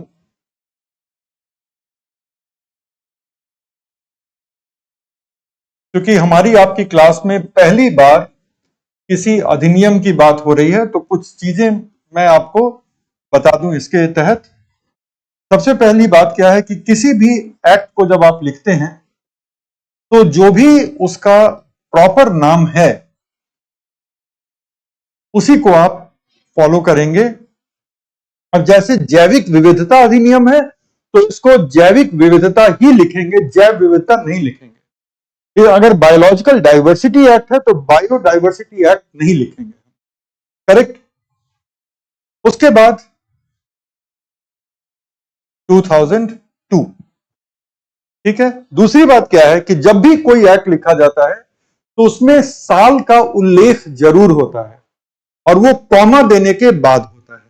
क्योंकि हमारी आपकी क्लास में पहली बार किसी अधिनियम की बात हो रही है, तो कुछ चीजें मैं आपको बता दूं इसके तहत। सबसे पहली बात क्या है कि किसी भी एक्ट को जब आप लिखते हैं तो जो भी उसका प्रॉपर नाम है उसी को आप फॉलो करेंगे। अब जैसे जैविक विविधता अधिनियम है तो इसको जैविक विविधता ही लिखेंगे, जैव विविधता नहीं लिखेंगे। ये अगर बायोलॉजिकल डाइवर्सिटी एक्ट है तो बायोडाइवर्सिटी एक्ट नहीं लिखेंगे। करेक्ट। उसके बाद 2002। ठीक है। दूसरी बात क्या है कि जब भी कोई एक्ट लिखा जाता है तो उसमें साल का उल्लेख जरूर होता है और वो कॉमा देने के बाद होता है।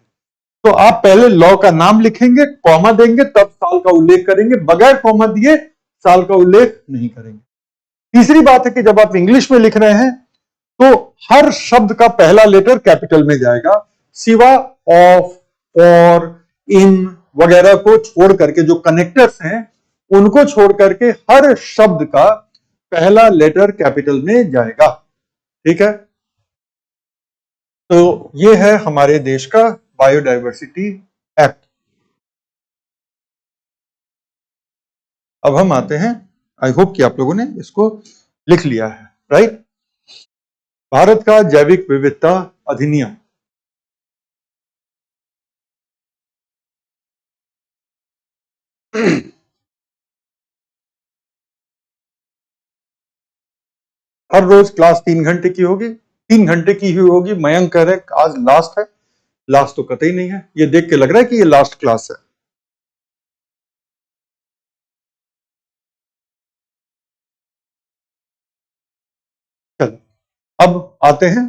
तो आप पहले लॉ का नाम लिखेंगे, कॉमा देंगे, तब साल का उल्लेख करेंगे। बगैर कॉमा दिए साल का उल्लेख नहीं करेंगे। तीसरी बात है कि जब आप इंग्लिश में लिख रहे हैं तो हर शब्द का पहला लेटर कैपिटल में जाएगा, सिवा ऑफ, और, इन वगैरह को छोड़ करके, जो कनेक्टर्स हैं उनको छोड़ करके हर शब्द का पहला लेटर कैपिटल में जाएगा। ठीक है। तो ये है हमारे देश का बायोडायवर्सिटी एक्ट। अब हम आते हैं, आई होप कि आप लोगों ने इसको लिख लिया है, राइट। भारत का जैविक विविधता अधिनियम। हर रोज क्लास 3 घंटे की होगी, 3 घंटे की ही होगी। मयंक कह रहे आज लास्ट है। लास्ट तो कतई नहीं है, ये देख के लग रहा है कि ये लास्ट क्लास है। चलो अब आते हैं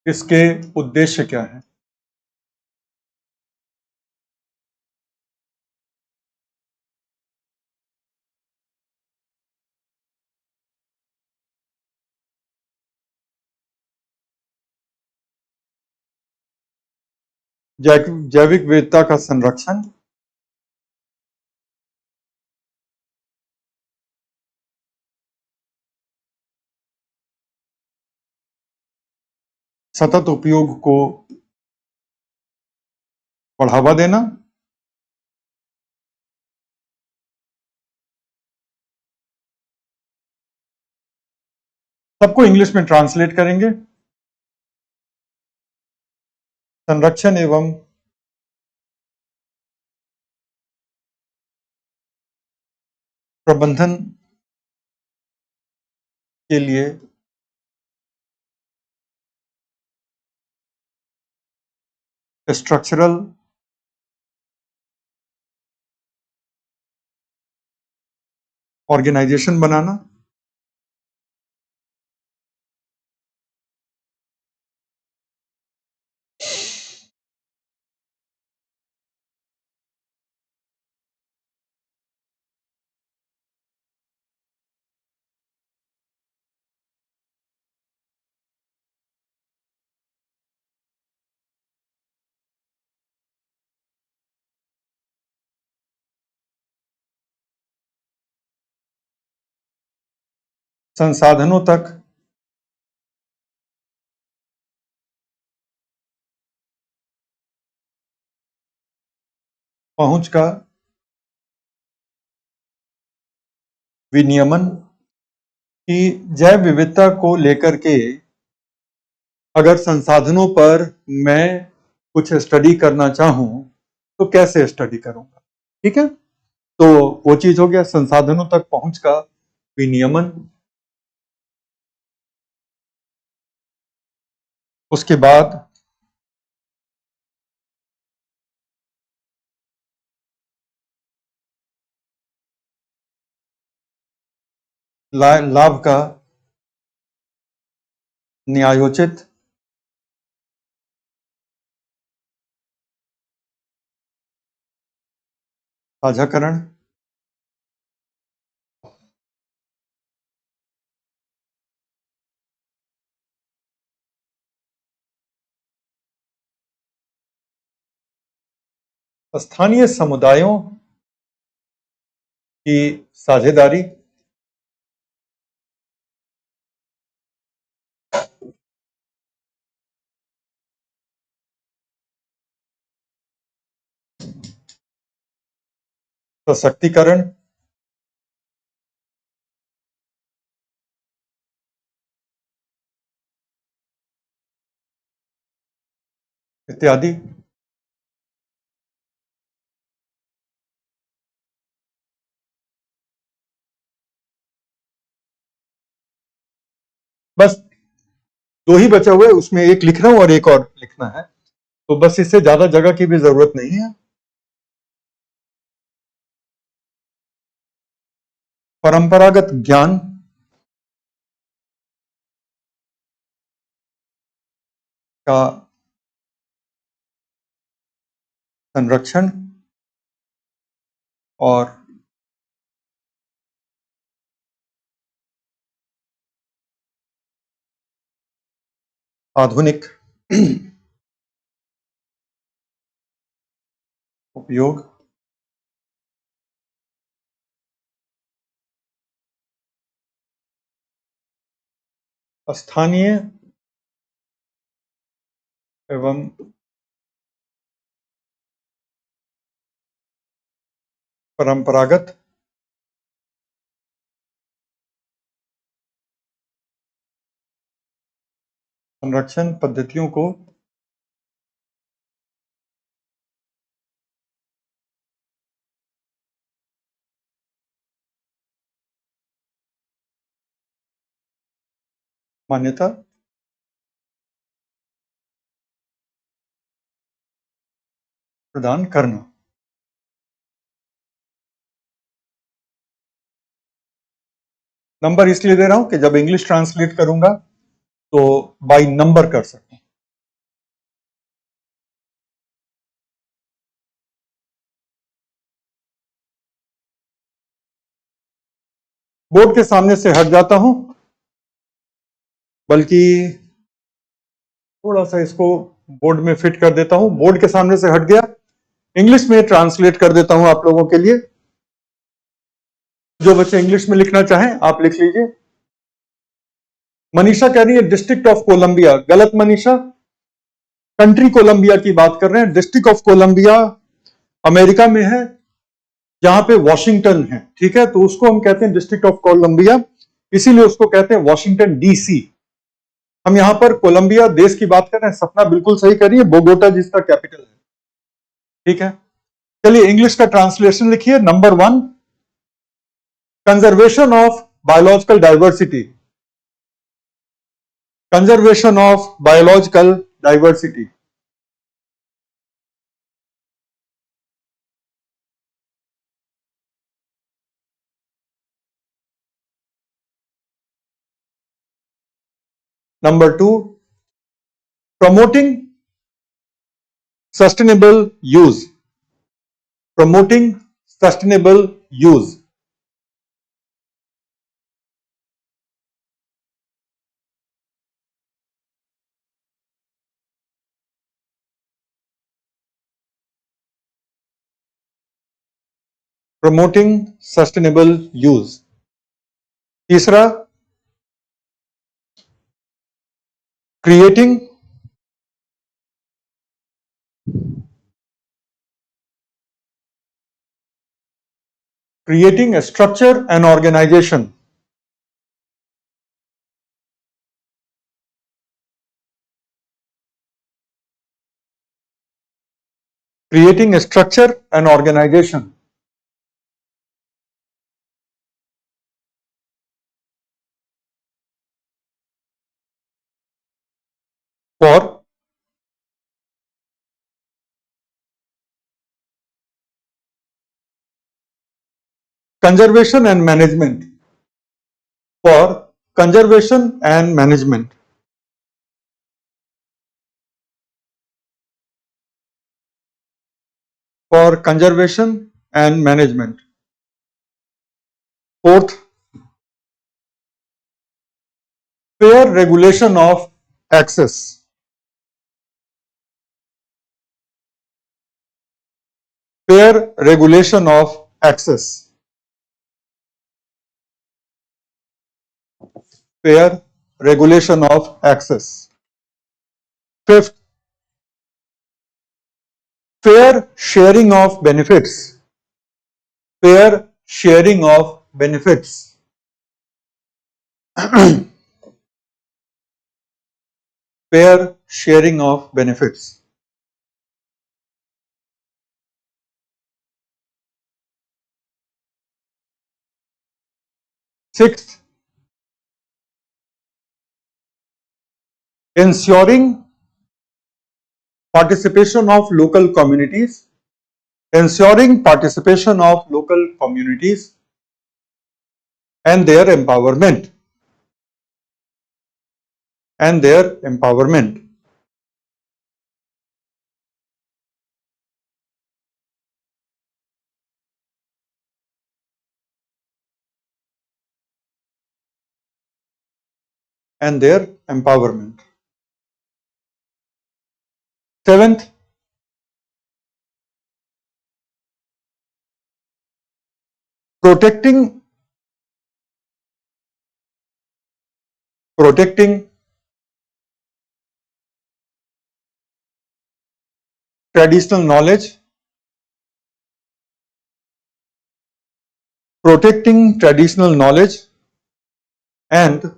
इसके उद्देश्य क्या है। जैविक विविधता का संरक्षण, सतत उपयोग को बढ़ावा देना, सबको इंग्लिश में ट्रांसलेट करेंगे। संरक्षण एवं प्रबंधन के लिए स्ट्रक्चरल ऑर्गेनाइजेशन बनाना, संसाधनों तक पहुंच का विनियमन, कि जैव विविधता को लेकर के अगर संसाधनों पर मैं कुछ स्टडी करना चाहूं तो कैसे स्टडी करूंगा। ठीक है। तो वो चीज हो गया संसाधनों तक पहुंच का विनियमन। उसके बाद लाभ का न्यायोचित साझाकरण, स्थानीय समुदायों की साझेदारी, सशक्तिकरण, इत्यादि। बस दो ही बचा हुआ है, उसमें एक लिख रहा हूं और एक और लिखना है, तो बस इससे ज्यादा जगह की भी जरूरत नहीं है। परंपरागत ज्ञान का संरक्षण और आधुनिक उपयोग, स्थानीय एवं परंपरागत संरक्षण पद्धतियों को मान्यता प्रदान करना। नंबर इसलिए दे रहा हूं कि जब इंग्लिश ट्रांसलेट करूंगा तो बाय नंबर कर सकूं। बोर्ड के सामने से हट जाता हूं, बल्कि थोड़ा सा इसको बोर्ड में फिट कर देता हूं। बोर्ड के सामने से हट गया, इंग्लिश में ट्रांसलेट कर देता हूं आप लोगों के लिए। जो बच्चे इंग्लिश में लिखना चाहें आप लिख लीजिए। मनीषा कह रही है डिस्ट्रिक्ट ऑफ कोलंबिया, गलत मनीषा, कंट्री कोलंबिया की बात कर रहे हैं। डिस्ट्रिक्ट ऑफ कोलंबिया अमेरिका में है, जहां पे वॉशिंगटन है, ठीक है, तो उसको हम कहते हैं डिस्ट्रिक्ट ऑफ कोलंबिया, इसीलिए उसको कहते हैं वॉशिंगटन डीसी। हम यहां पर कोलंबिया देश की बात कर रहे हैं। सपना बिल्कुल सही करिए, बोगोटा जिसका कैपिटल है, ठीक है। चलिए इंग्लिश का ट्रांसलेशन लिखिए। Number 1, conservation of biological diversity, conservation of biological diversity. Number 2, promoting sustainable use, promoting sustainable use. Promoting sustainable use. तीसरा, creating a structure and organization, creating a structure and organization for conservation and management, for conservation and management. For conservation and management. Fourth, fair regulation of access, fair regulation of access, fair regulation of access. Fifth, fair sharing of benefits, fair sharing of benefits. Fair sharing of benefits. Sixth, ensuring participation of local communities, ensuring participation of local communities and their empowerment, and their empowerment. And their empowerment. Seventh, protecting traditional knowledge, protecting traditional knowledge and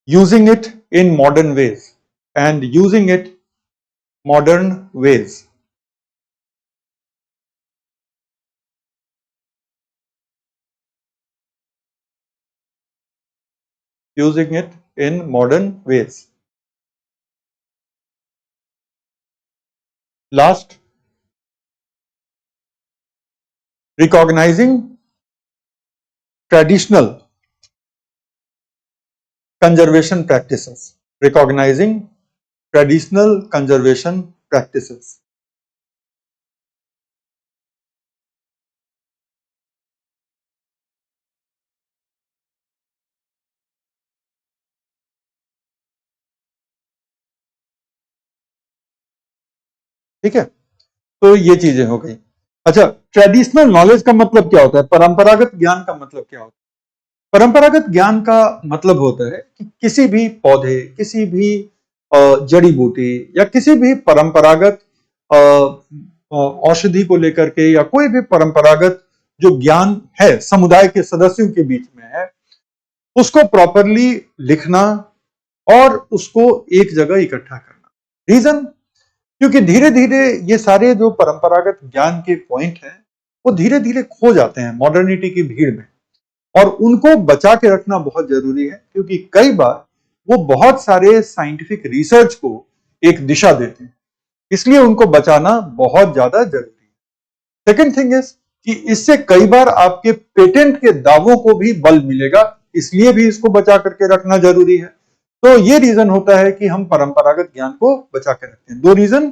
using it in modern ways, and using it modern ways. Using it in modern ways. Last, recognizing traditional conservation practices. Recognizing traditional conservation practices. ठीक है, तो ये चीजें हो गई। अच्छा, traditional knowledge का मतलब क्या होता है? परंपरागत ज्ञान का मतलब क्या होता है? परंपरागत ज्ञान का मतलब होता है कि किसी भी पौधे, किसी भी जड़ी बूटी या किसी भी परंपरागत औषधि को लेकर के, या कोई भी परंपरागत जो ज्ञान है समुदाय के सदस्यों के बीच में है, उसको प्रॉपरली लिखना और उसको एक जगह इकट्ठा करना। रीजन, क्योंकि धीरे धीरे ये सारे जो परंपरागत ज्ञान के पॉइंट हैं वो धीरे धीरे खो जाते हैं मॉडर्निटी की भीड़ में, और उनको बचा के रखना बहुत जरूरी है, क्योंकि कई बार वो बहुत सारे साइंटिफिक रिसर्च को एक दिशा देते हैं, इसलिए उनको बचाना बहुत ज्यादा जरूरी है। सेकेंड थिंग इज कि इससे कई बार आपके पेटेंट के दावों को भी बल मिलेगा, इसलिए भी इसको बचा करके रखना जरूरी है। तो ये रीजन होता है कि हम परंपरागत ज्ञान को बचा के रखते हैं। दो रीजन,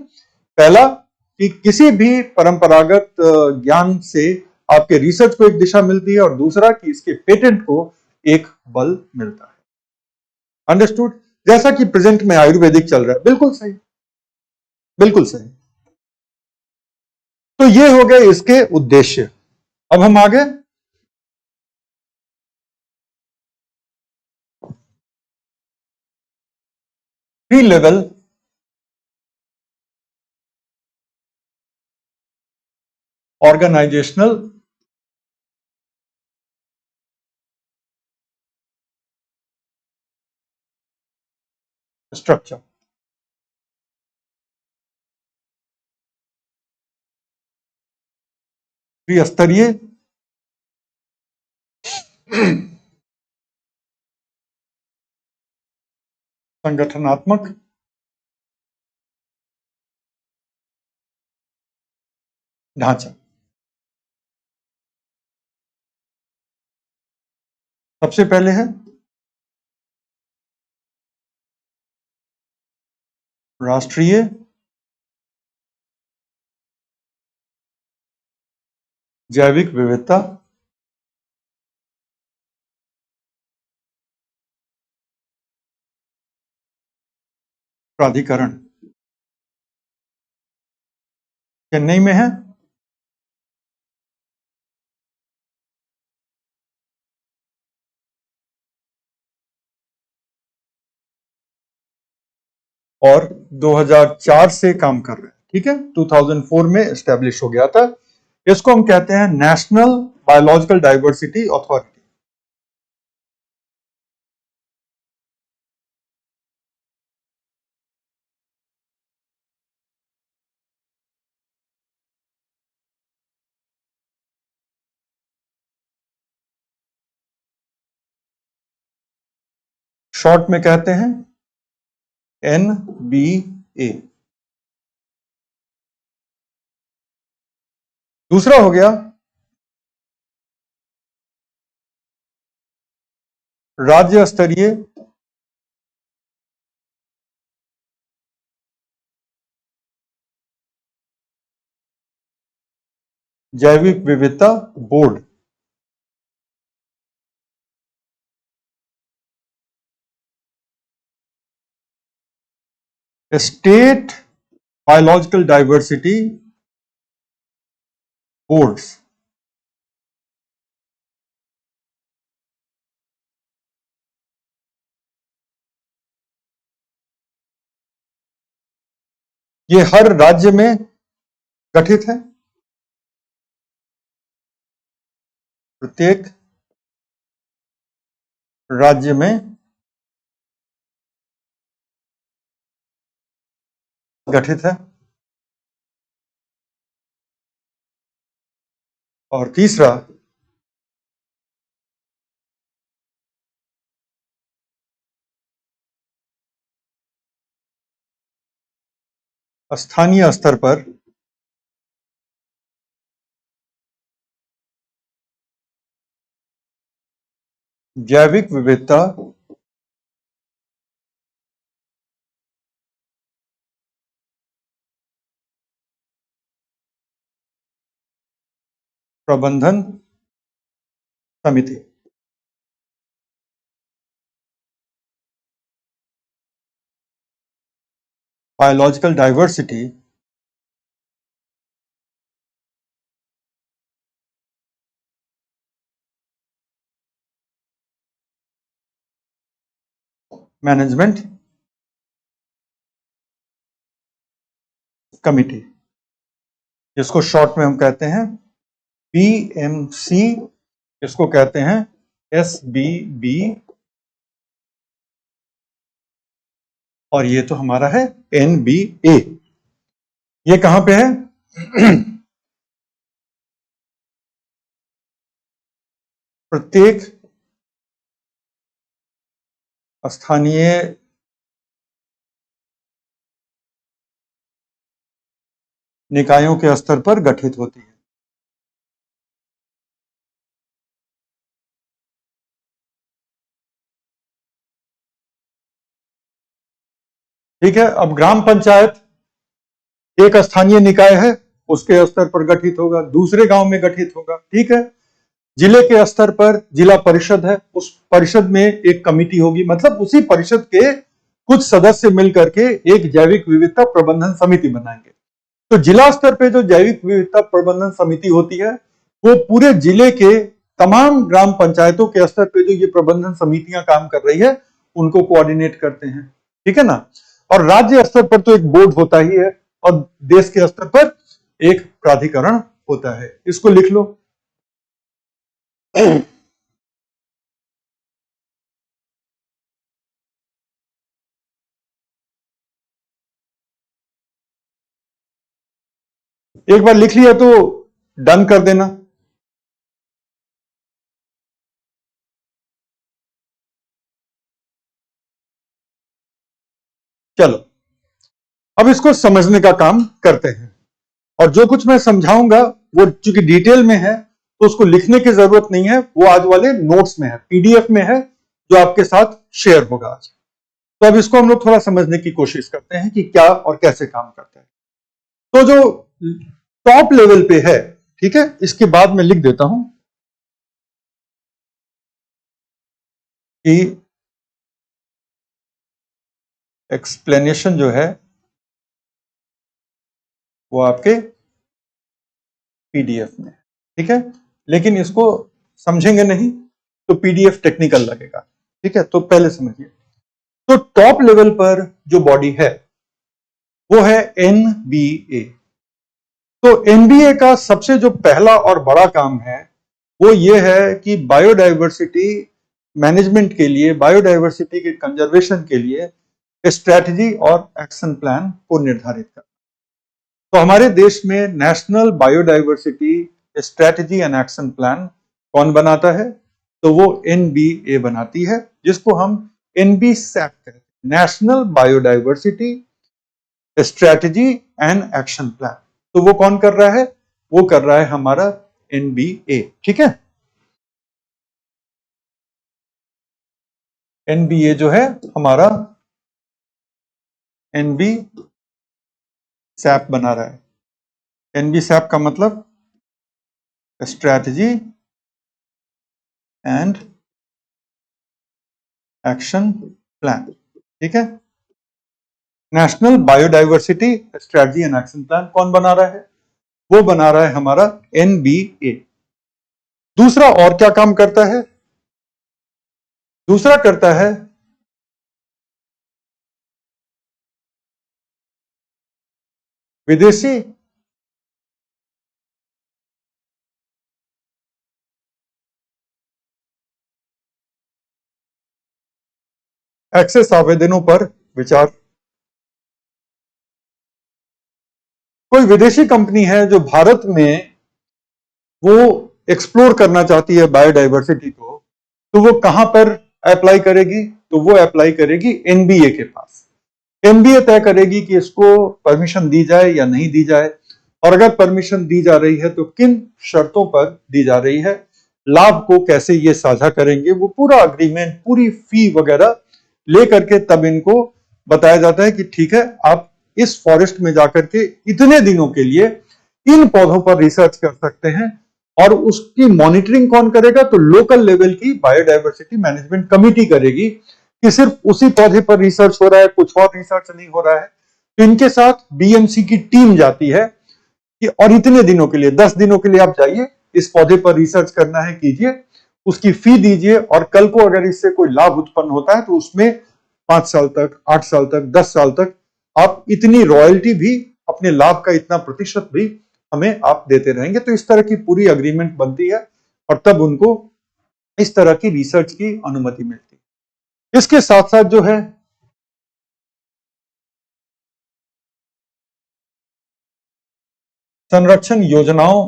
पहला कि किसी भी परंपरागत ज्ञान से आपके रिसर्च को एक दिशा मिलती है, और दूसरा कि इसके पेटेंट को एक बल मिलता है। अंडरस्टूड? जैसा कि प्रेजेंट में आयुर्वेदिक चल रहा है, बिल्कुल सही, बिल्कुल सही। तो ये हो गए इसके उद्देश्य। अब हम आगे थ्री लेवल ऑर्गेनाइजेशनल स्ट्रक्चर। त्रिस्तरीय संगठनात्मक ढांचा। सबसे पहले है राष्ट्रीय जैविक विविधता प्राधिकरण चेन्नई में है। और 2004 से काम कर रहे हैं, ठीक है। 2004 में एस्टेब्लिश हो गया था। इसको हम कहते हैं national biological diversity authority. Short में कहते हैं NBA। दूसरा हो गया राज्य स्तरीय जैविक विविधता board. State biological diversity boards. ये हर राज्य में गठित है। प्रत्येक राज्य में गठित है। और तीसरा स्थानीय स्तर पर जैविक विविधता प्रबंधन समिति। बायोलॉजिकल डाइवर्सिटी मैनेजमेंट कमिटी, जिसको शॉर्ट में हम कहते हैं BMC, इसको कहते हैं SBB, और ये तो हमारा है NBA। ये कहां पे है? प्रत्येक स्थानीय निकायों के स्तर पर गठित होती है। ठीक है। अब ग्राम पंचायत एक स्थानीय निकाय है, उसके स्तर पर गठित होगा, दूसरे गांव में गठित होगा, ठीक है। जिले के स्तर पर जिला परिषद है, उस परिषद में एक कमेटी होगी, मतलब उसी परिषद के कुछ सदस्य मिलकर के एक जैविक विविधता प्रबंधन समिति बनाएंगे। तो जिला स्तर पे जो जैविक विविधता प्रबंधन समिति होती है, वो पूरे जिले के तमाम ग्राम पंचायतों के स्तर पे जो ये प्रबंधन समितियां काम कर रही है, उनको कोऑर्डिनेट करते हैं, ठीक है ना। और राज्य स्तर पर तो एक बोर्ड होता ही है, और देश के स्तर पर एक प्राधिकरण होता है। इसको लिख लो। एक बार लिख लिया तो डन कर देना। चलो, अब इसको समझने का काम करते हैं। और जो कुछ मैं समझाऊंगा वो चूंकि डिटेल में है, तो उसको लिखने की जरूरत नहीं है, वो आज वाले नोट्स में है, PDF में है, जो आपके साथ शेयर होगा आज। तो अब इसको हम लोग थोड़ा समझने की कोशिश करते हैं कि क्या और कैसे काम करता है। तो जो टॉप लेवल पे है, ठीक है, इसके बाद मैं लिख देता हूं कि एक्सप्लेनेशन जो है वो आपके पीडीएफ में, ठीक है, लेकिन इसको समझेंगे नहीं तो पीडीएफ टेक्निकल लगेगा, ठीक है। तो पहले समझिए, तो टॉप लेवल पर जो बॉडी है वो है एनबीए। तो एनबीए का सबसे जो पहला और बड़ा काम है वो ये है कि बायोडायवर्सिटी मैनेजमेंट के लिए, बायोडायवर्सिटी के कंजर्वेशन के लिए स्ट्रैटेजी और एक्शन प्लान को निर्धारित करना। तो हमारे देश में national biodiversity strategy and action plan कौन बनाता है? तो वो एनबीए बनाती है, जिसको हम एनबी सैप कहते हैं, national biodiversity strategy and action plan. तो वो कौन कर रहा है? वो कर रहा है हमारा एनबीए, ठीक है। एनबीए जो है हमारा एनबी सैप बना रहा है। एनबी सैप का मतलब स्ट्रैटेजी एंड एक्शन प्लान, ठीक है। National biodiversity strategy and action plan कौन बना रहा है? वो बना रहा है हमारा एनबीए। दूसरा और क्या काम करता है? दूसरा करता है विदेशी एक्सेस आवेदनों पर विचार। कोई विदेशी कंपनी है जो भारत में वो एक्सप्लोर करना चाहती है बायोडायवर्सिटी को, तो वो कहां पर अप्लाई करेगी? तो वो अप्लाई करेगी एनबीए के पास। एनबीए तय करेगी कि इसको परमिशन दी जाए या नहीं दी जाए, और अगर परमिशन दी जा रही है तो किन शर्तों पर दी जा रही है, लाभ को कैसे ये साझा करेंगे, वो पूरा अग्रीमेंट, पूरी फी वगैरह लेकर के तब इनको बताया जाता है कि ठीक है, आप इस फॉरेस्ट में जाकर के इतने दिनों के लिए इन पौधों पर रिसर्च कर सकते हैं। और उसकी मॉनिटरिंग कौन करेगा? तो लोकल लेवल की बायोडायवर्सिटी मैनेजमेंट कमेटी करेगी कि सिर्फ उसी पौधे पर रिसर्च हो रहा है, कुछ और रिसर्च नहीं हो रहा है। तो इनके साथ बीएमसी की टीम जाती है कि और इतने दिनों के लिए, 10 दिनों के लिए आप जाइए, इस पौधे पर रिसर्च करना है, कीजिए, उसकी फी दीजिए, और कल को अगर इससे कोई लाभ उत्पन्न होता है तो उसमें 5 साल तक, 8 साल तक, 10 साल तक आप इतनी रॉयल्टी भी, अपने लाभ का इतना प्रतिशत भी हमें आप देते रहेंगे। तो इस तरह की पूरी अग्रीमेंट बनती है और तब उनको इस तरह की रिसर्च की अनुमति मिलती है। इसके साथ साथ जो है संरक्षण योजनाओं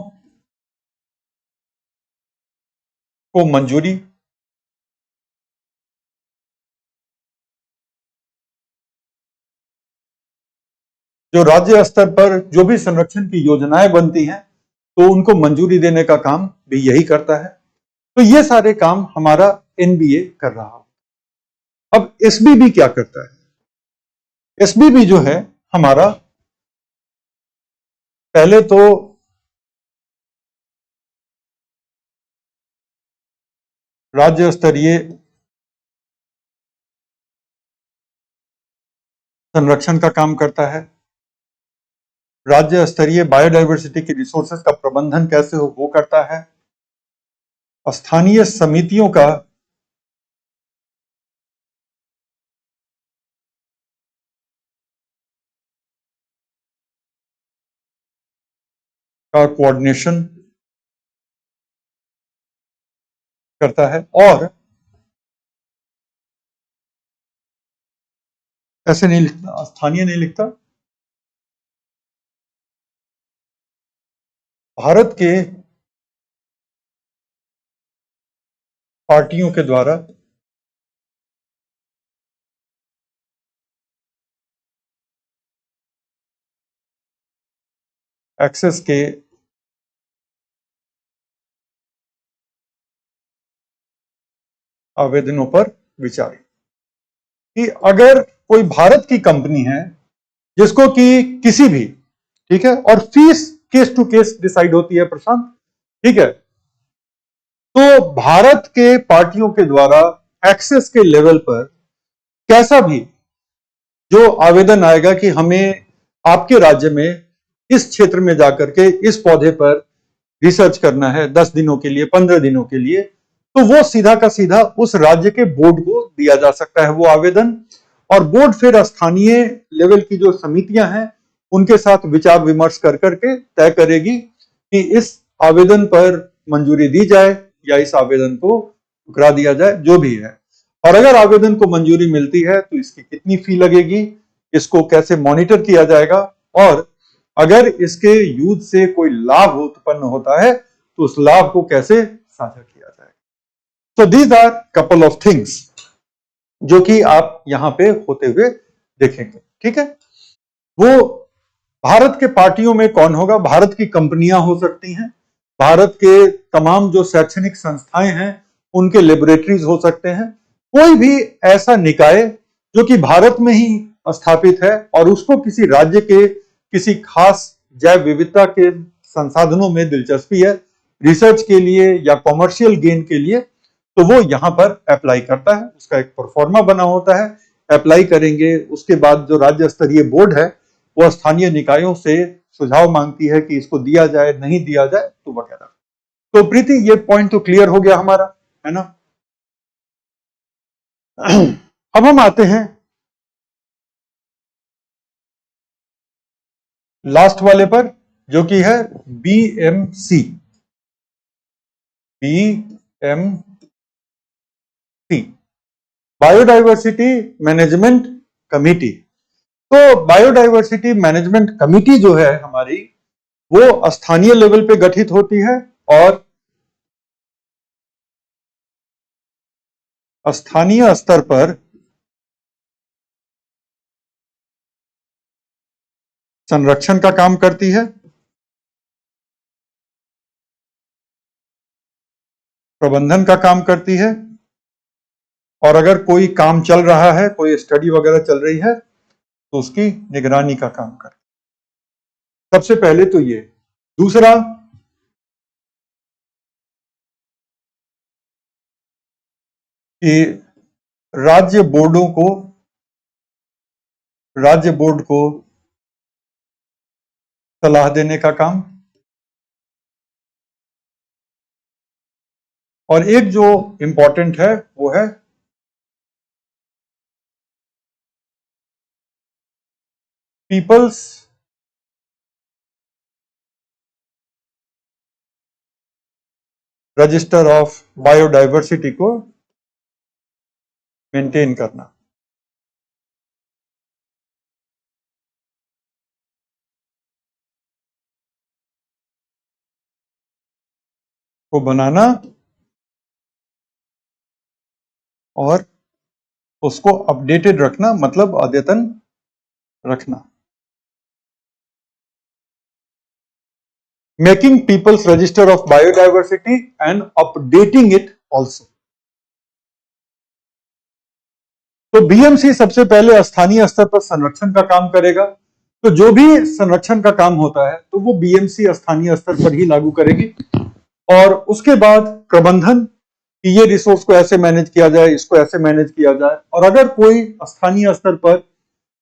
को मंजूरी, जो राज्य स्तर पर जो भी संरक्षण की योजनाएं बनती हैं तो उनको मंजूरी देने का काम भी यही करता है। तो ये सारे काम हमारा एनबीए कर रहा है। अब एसबीबी क्या करता है? एसबीबी जो है हमारा, पहले तो राज्य स्तरीय संरक्षण का काम करता है, राज्य स्तरीय बायोडायवर्सिटी की रिसोर्सेज का प्रबंधन कैसे हो वो करता है, स्थानीय समितियों का कोऑर्डिनेशन करता है। और ऐसे नहीं लिखता, स्थानीय नहीं लिखता, भारत के पार्टियों के द्वारा एक्सेस के आवेदनों पर विचार। कि अगर कोई भारत की कंपनी है जिसको कि किसी भी, ठीक है, और fees case to case decide होती है प्रशांत, ठीक है, तो भारत के पार्टियों के द्वारा एक्सेस के लेवल पर कैसा भी जो आवेदन आएगा कि हमें आपके राज्य में इस क्षेत्र में जाकर के इस पौधे पर रिसर्च करना है 10 दिनों के लिए, 15 दिनों के लिए, तो वो सीधा का सीधा उस राज्य के बोर्ड को दिया जा सकता है वो आवेदन, और बोर्ड फिर स्थानीय लेवल की जो समितियां हैं उनके साथ विचार विमर्श कर करके तय करेगी कि इस आवेदन पर मंजूरी दी जाए या इस आवेदन को ठुकरा दिया जाए, जो भी है। और अगर आवेदन को मंजूरी मिलती है तो इसकी कितनी फी लगेगी, इसको कैसे मॉनिटर किया जाएगा, और अगर इसके यूज से कोई लाभ उत्पन्न होता है तो उस लाभ को कैसे साझा किया जाएगा। तो these are couple of things जो कि आप यहां पे होते हुए देखेंगे, ठीक है। वो भारत के पार्टियों में कौन होगा? भारत की कंपनियां हो सकती हैं, भारत के तमाम जो शैक्षणिक संस्थाएं हैं उनके लेबोरेटरीज हो सकते हैं, कोई भी ऐसा निकाय जो कि भारत में ही स्थापित है और उसको किसी राज्य के किसी खास जैव विविधता के संसाधनों में दिलचस्पी है रिसर्च के लिए या कॉमर्शियल गेन के लिए, तो वो यहां पर अप्लाई करता है। उसका एक प्रोफार्मा बना होता है, अप्लाई करेंगे, उसके बाद जो राज्य स्तरीय बोर्ड है वो स्थानीय निकायों से सुझाव मांगती है कि इसको दिया जाए, नहीं दिया जाए, तो वगैरह। तो प्रीति, ये पॉइंट तो क्लियर हो गया हमारा, है ना। अब हम आते हैं लास्ट वाले पर, जो कि है BMC, बायोडाइवर्सिटी मैनेजमेंट कमेटी। तो बायोडाइवर्सिटी मैनेजमेंट कमेटी जो है हमारी, वो स्थानीय लेवल पे गठित होती है और स्थानीय स्तर पर संरक्षण का काम करती है, प्रबंधन का काम करती है, और अगर कोई काम चल रहा है, कोई स्टडी वगैरह चल रही है, तो उसकी निगरानी का काम करती है। सबसे पहले तो ये। दूसरा, कि राज्य बोर्ड को सलाह देने का काम, और एक जो इंपॉर्टेंट है वो है पीपल्स रजिस्टर ऑफ बायोडाइवर्सिटी को मेंटेन करना। को बनाना और उसको अपडेटेड रखना, मतलब अद्यतन रखना। Making people's register of biodiversity and updating it also. तो BMC सबसे पहले स्थानीय स्तर पर संरक्षण का काम करेगा। तो जो भी संरक्षण का काम होता है तो वो BMC स्थानीय स्तर पर ही लागू करेगी, और उसके बाद प्रबंधन, कि ये रिसोर्स को ऐसे मैनेज किया जाए, इसको ऐसे मैनेज किया जाए। और अगर कोई स्थानीय स्तर पर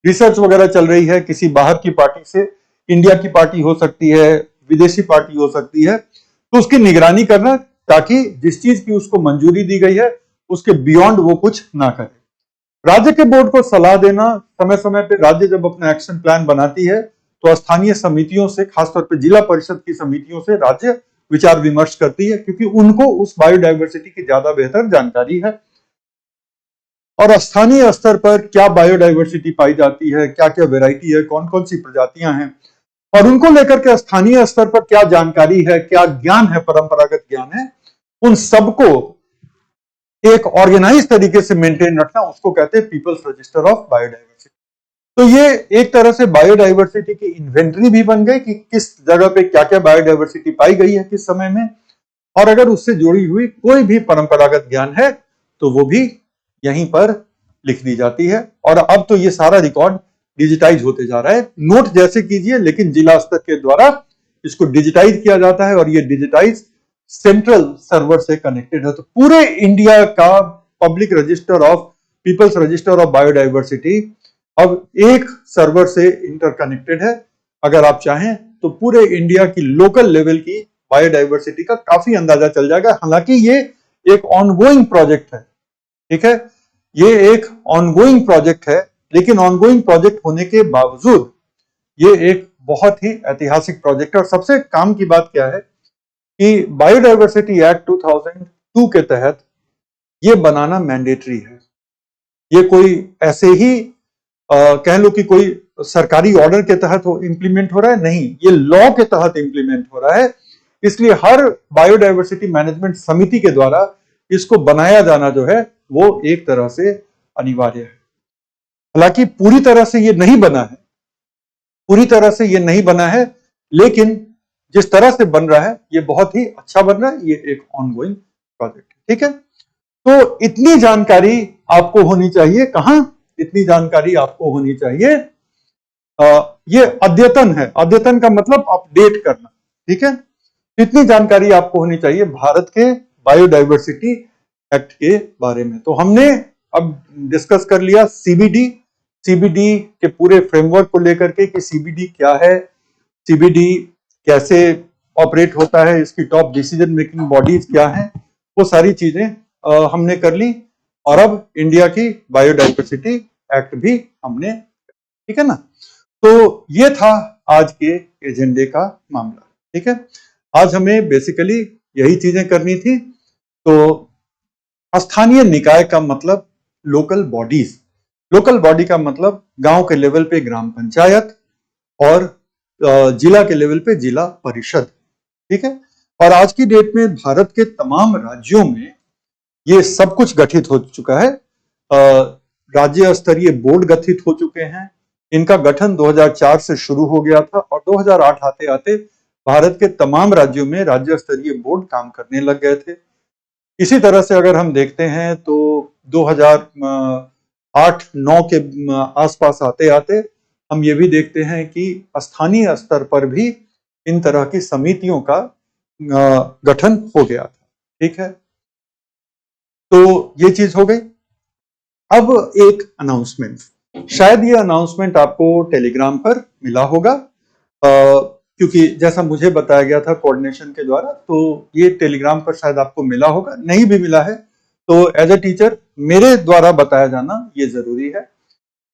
रिसर्च वगैरह चल रही है किसी बाहर की पार्टी से, इंडिया की पार्टी हो सकती है, विदेशी पार्टी हो सकती है, तो उसकी निगरानी करना, ताकि जिस चीज की उसको मंजूरी दी गई है उसके बियॉन्ड वो कुछ ना करे। राज्य के बोर्ड को सलाह देना, समय समय पे राज्य जब अपना एक्शन प्लान बनाती है तो स्थानीय समितियों से, खासतौर पे जिला परिषद की समितियों से राज्य विचार विमर्श करती है, क्योंकि उनको उस बायोडाइवर्सिटी की ज्यादा बेहतर जानकारी है। और स्थानीय स्तर पर क्या बायोडाइवर्सिटी पाई जाती है, क्या क्या वैरायटी है, कौन कौन सी प्रजातियां हैं, और उनको लेकर के स्थानीय स्तर पर क्या जानकारी है, क्या ज्ञान है, परंपरागत ज्ञान है, उन सबको एक ऑर्गेनाइज तरीके से मेंटेन रखना, उसको कहते हैं पीपल्स रजिस्टर ऑफ बायोडाइवर्सिटी। तो ये एक तरह से बायोडाइवर्सिटी की इन्वेंटरी भी बन गई कि किस जगह पे क्या क्या बायोडाइवर्सिटी पाई गई है किस समय में, और अगर उससे जुड़ी हुई कोई भी परंपरागत ज्ञान है तो वो भी यहीं पर लिख दी जाती है। और अब तो ये सारा रिकॉर्ड डिजिटाइज होते जा रहा है, नोट जैसे कीजिए, लेकिन जिला स्तर के द्वारा इसको डिजिटाइज किया जाता है, और ये डिजिटाइज सेंट्रल सर्वर से कनेक्टेड है। तो पूरे इंडिया का public register of people's register of biodiversity अब एक सर्वर से इंटरकनेक्टेड है। अगर आप चाहें तो पूरे इंडिया की लोकल लेवल की बायोडाइवर्सिटी का काफी अंदाजा चल जाएगा। हालांकि ये एक ऑनगोइंग प्रोजेक्ट है, ठीक है, ये एक ऑनगोइंग प्रोजेक्ट है, लेकिन ऑनगोइंग प्रोजेक्ट होने के बावजूद ये एक बहुत ही ऐतिहासिक प्रोजेक्ट है। और सबसे काम की बात क्या है कि बायोडाइवर्सिटी एक्ट 2002 के तहत ये बनाना मैंडेटरी है। ये कोई ऐसे ही कह लो कि कोई सरकारी ऑर्डर के तहत इंप्लीमेंट हो रहा है, नहीं, ये लॉ के तहत इंप्लीमेंट हो रहा है। इसलिए हर बायोडाइवर्सिटी मैनेजमेंट समिति के द्वारा इसको बनाया जाना जो है वो एक तरह से अनिवार्य है। हालांकि पूरी तरह से ये नहीं बना है, पूरी तरह से ये नहीं बना है, लेकिन जिस तरह से बन रहा है ये बहुत ही अच्छा बन रहा है। ये एक ऑनगोइंग प्रोजेक्ट है, ठीक है। तो इतनी जानकारी आपको होनी चाहिए। कहां इतनी जानकारी आपको होनी चाहिए? ये अद्यतन है। अद्यतन का मतलब अपडेट करना, ठीक है। इतनी जानकारी आपको होनी चाहिए भारत के बायोडाइवर्सिटी एक्ट के बारे में। तो हमने अब डिस्कस कर लिया सीबीडी, सीबीडी के पूरे फ्रेमवर्क को लेकर के कि सीबीडी क्या है, सीबीडी कैसे ऑपरेट होता है, इसकी टॉप डिसीजन मेकिंग बॉडीज क्या हैं, वो सारी चीजें हमने कर ली। और अब इंडिया की बायोडाइवर्सिटी एक्ट भी हमने, ठीक है ना। तो ये था आज के एजेंडे का मामला, ठीक है। आज हमें बेसिकली यही चीजें करनी थी। तो स्थानीय निकाय का मतलब लोकल बॉडीज, लोकल बॉडी का मतलब गांव के लेवल पे ग्राम पंचायत और जिला के लेवल पे जिला परिषद, ठीक है। और आज की डेट में भारत के तमाम राज्यों में ये सब कुछ गठित हो चुका है। राज्य स्तरीय बोर्ड गठित हो चुके हैं। इनका गठन 2004 से शुरू हो गया था और 2008 आते आते भारत के तमाम राज्यों में राज्य स्तरीय बोर्ड काम करने लग गए थे। इसी तरह से अगर हम देखते हैं तो 2008-9 के आसपास आते आते हम ये भी देखते हैं कि स्थानीय स्तर पर भी इन तरह की समितियों का गठन हो गया था, ठीक है। तो ये चीज हो गई। अब एक अनाउंसमेंट, शायद ये अनाउंसमेंट आपको टेलीग्राम पर मिला होगा, क्योंकि जैसा मुझे बताया गया था कोऑर्डिनेशन के द्वारा, तो ये टेलीग्राम पर शायद आपको मिला होगा। नहीं भी मिला है तो एज ए टीचर मेरे द्वारा बताया जाना ये जरूरी है।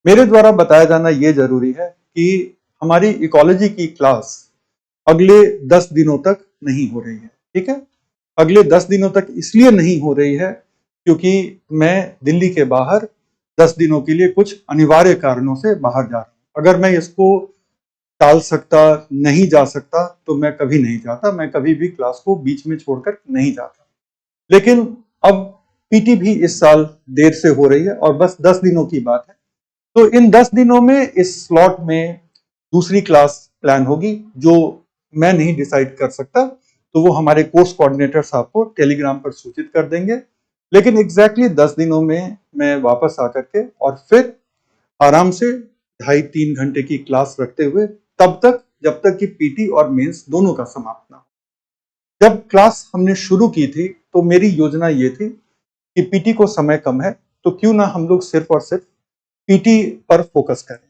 मेरे द्वारा बताया जाना ये जरूरी है कि हमारी इकोलॉजी की क्लास अगले 10 दिनों तक नहीं हो रही है, ठीक है। अगले 10 दिनों तक इसलिए नहीं हो रही है क्योंकि मैं दिल्ली के बाहर 10 दिनों के लिए कुछ अनिवार्य कारणों से बाहर जा रहा हूं। अगर मैं इसको टाल सकता, नहीं जा सकता, तो मैं कभी नहीं जाता, मैं कभी भी क्लास को बीच में छोड़कर नहीं जाता। लेकिन अब पीटी भी इस साल देर से हो रही है और बस 10 दिनों की बात है। तो इन 10 दिनों में इस स्लॉट में दूसरी क्लास प्लान होगी जो मैं नहीं डिसाइड कर सकता, तो वो हमारे कोर्स कोऑर्डिनेटर साहब को टेलीग्राम पर सूचित कर देंगे। लेकिन एग्जैक्टली 10 दिनों में मैं वापस आकर के और फिर आराम से 2.5-3 घंटे की क्लास रखते हुए, तब तक जब तक कि पीटी और मेंस दोनों का समाप्त ना हो। जब क्लास हमने शुरू की थी तो मेरी योजना ये थी कि पीटी को समय कम है तो क्यों ना हम लोग सिर्फ और सिर्फ पीटी पर फोकस करें।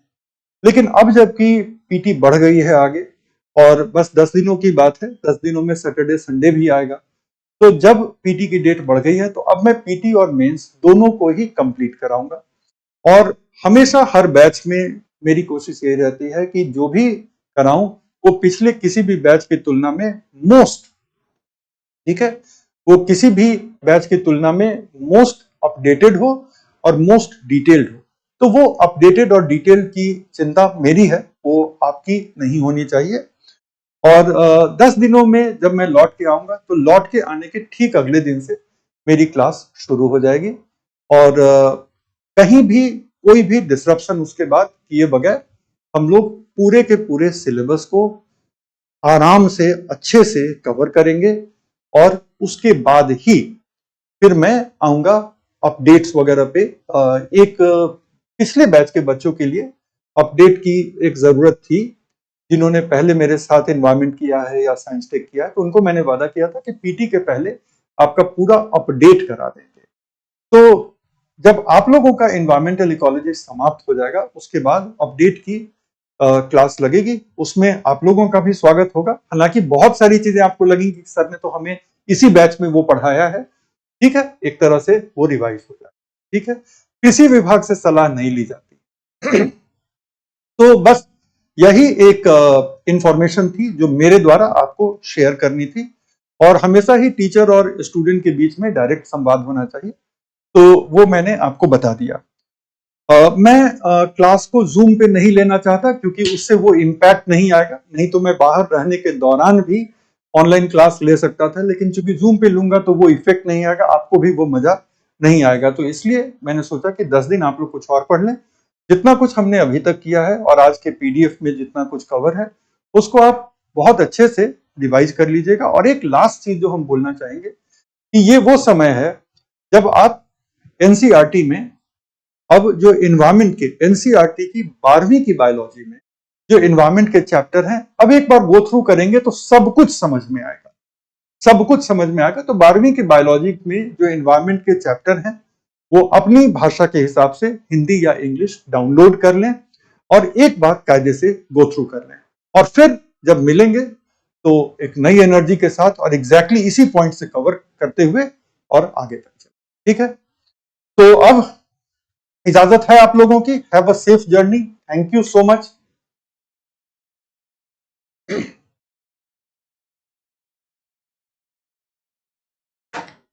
लेकिन अब जबकि पीटी बढ़ गई है आगे और बस 10 दिनों की बात है, 10 दिनों में सैटरडे संडे भी आएगा, तो जब पीटी की डेट बढ़ गई है तो अब मैं पीटी और मेंस दोनों को ही कंप्लीट कराऊंगा। और हमेशा हर बैच में मेरी कोशिश ये रहती है कि जो भी कराऊं वो पिछले किसी भी बैच की तुलना में मोस्ट, ठीक है, वो किसी भी बैच की तुलना में मोस्ट अपडेटेड हो और मोस्ट डिटेल्ड हो। तो वो अपडेटेड और डिटेल्ड की चिंता मेरी है, वो आपकी नहीं होनी चाहिए। और 10 दिनों में जब मैं लौट के आऊंगा तो लौट के आने के ठीक अगले दिन से मेरी क्लास शुरू हो जाएगी और कहीं भी कोई भी डिसरप्शन उसके बाद किए बगैर हम लोग पूरे के पूरे सिलेबस को आराम से अच्छे से कवर करेंगे। और उसके बाद ही फिर मैं आऊंगा अपडेट्स वगैरह पे। एक पिछले बैच के बच्चों के लिए अपडेट की एक जरूरत थी, जिन्होंने पहले मेरे साथ एनवायरमेंट किया है या साइंस टेक किया है, तो उनको मैंने वादा किया था कि पीटी के पहले आपका पूरा अपडेट करा देंगे। तो जब आप लोगों का एनवायरमेंटल इकोलॉजी समाप्त हो जाएगा, उसके बाद अपडेट की क्लास लगेगी, उसमें आप लोगों का भी स्वागत होगा। हालांकि बहुत सारी चीजें आपको लगेंगी कि सर ने तो हमें इसी बैच में वो पढ़ाया है, ठीक है, एक तरह से वो रिवाइज हो जाए, ठीक है। किसी विभाग से सलाह नहीं ली जाती। तो बस यही एक इंफॉर्मेशन थी जो मेरे द्वारा आपको शेयर करनी थी, और हमेशा ही टीचर और स्टूडेंट के बीच में डायरेक्ट संवाद होना चाहिए, तो वो मैंने आपको बता दिया। मैं क्लास को जूम पे नहीं लेना चाहता, क्योंकि उससे वो इम्पैक्ट नहीं आएगा। नहीं तो मैं बाहर रहने के दौरान भी ऑनलाइन क्लास ले सकता था, लेकिन चूंकि जूम पे लूंगा तो वो इफेक्ट नहीं आएगा, आपको भी वो मजा नहीं आएगा। तो इसलिए मैंने सोचा कि 10 दिन आप लोग कुछ और पढ़ लें। जितना कुछ हमने अभी तक किया है और आज के पीडीएफ में जितना कुछ कवर है, उसको आप बहुत अच्छे से रिवाइज कर लीजिएगा। और एक लास्ट चीज जो हम बोलना चाहेंगे कि ये वो समय है जब आप एनसीईआरटी में अब जो इन्वायरमेंट के एनसीईआरटी की 12वीं की बायोलॉजी में जो इन्वायरमेंट के चैप्टर हैं, अब एक बार गो थ्रू करेंगे तो सब कुछ समझ में आएगा, सब कुछ समझ में आएगा। तो 12वीं की बायोलॉजी में जो इन्वायरमेंट के चैप्टर हैं, वो अपनी भाषा के हिसाब से हिंदी या इंग्लिश डाउनलोड कर लें और एक बार कायदे से गो थ्रू कर लें, और फिर जब मिलेंगे तो एक नई एनर्जी के साथ और एग्जैक्टली इसी पॉइंट से कवर करते हुए और आगे तक चलें, ठीक है। तो अब इजाजत है आप लोगों की। Have a safe journey. Thank you so much.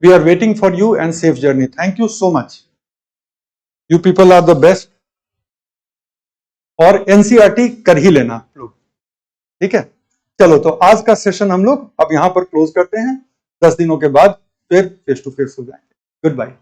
We are waiting for you and safe journey. Thank you so much. You people are the best. और एनसीईआरटी कर ही लेना आप लोग, ठीक है। चलो, तो आज का सेशन हम लोग अब यहां पर क्लोज करते हैं। 10 दिनों के बाद फिर फेस टू फेस हो जाएंगे। Good bye.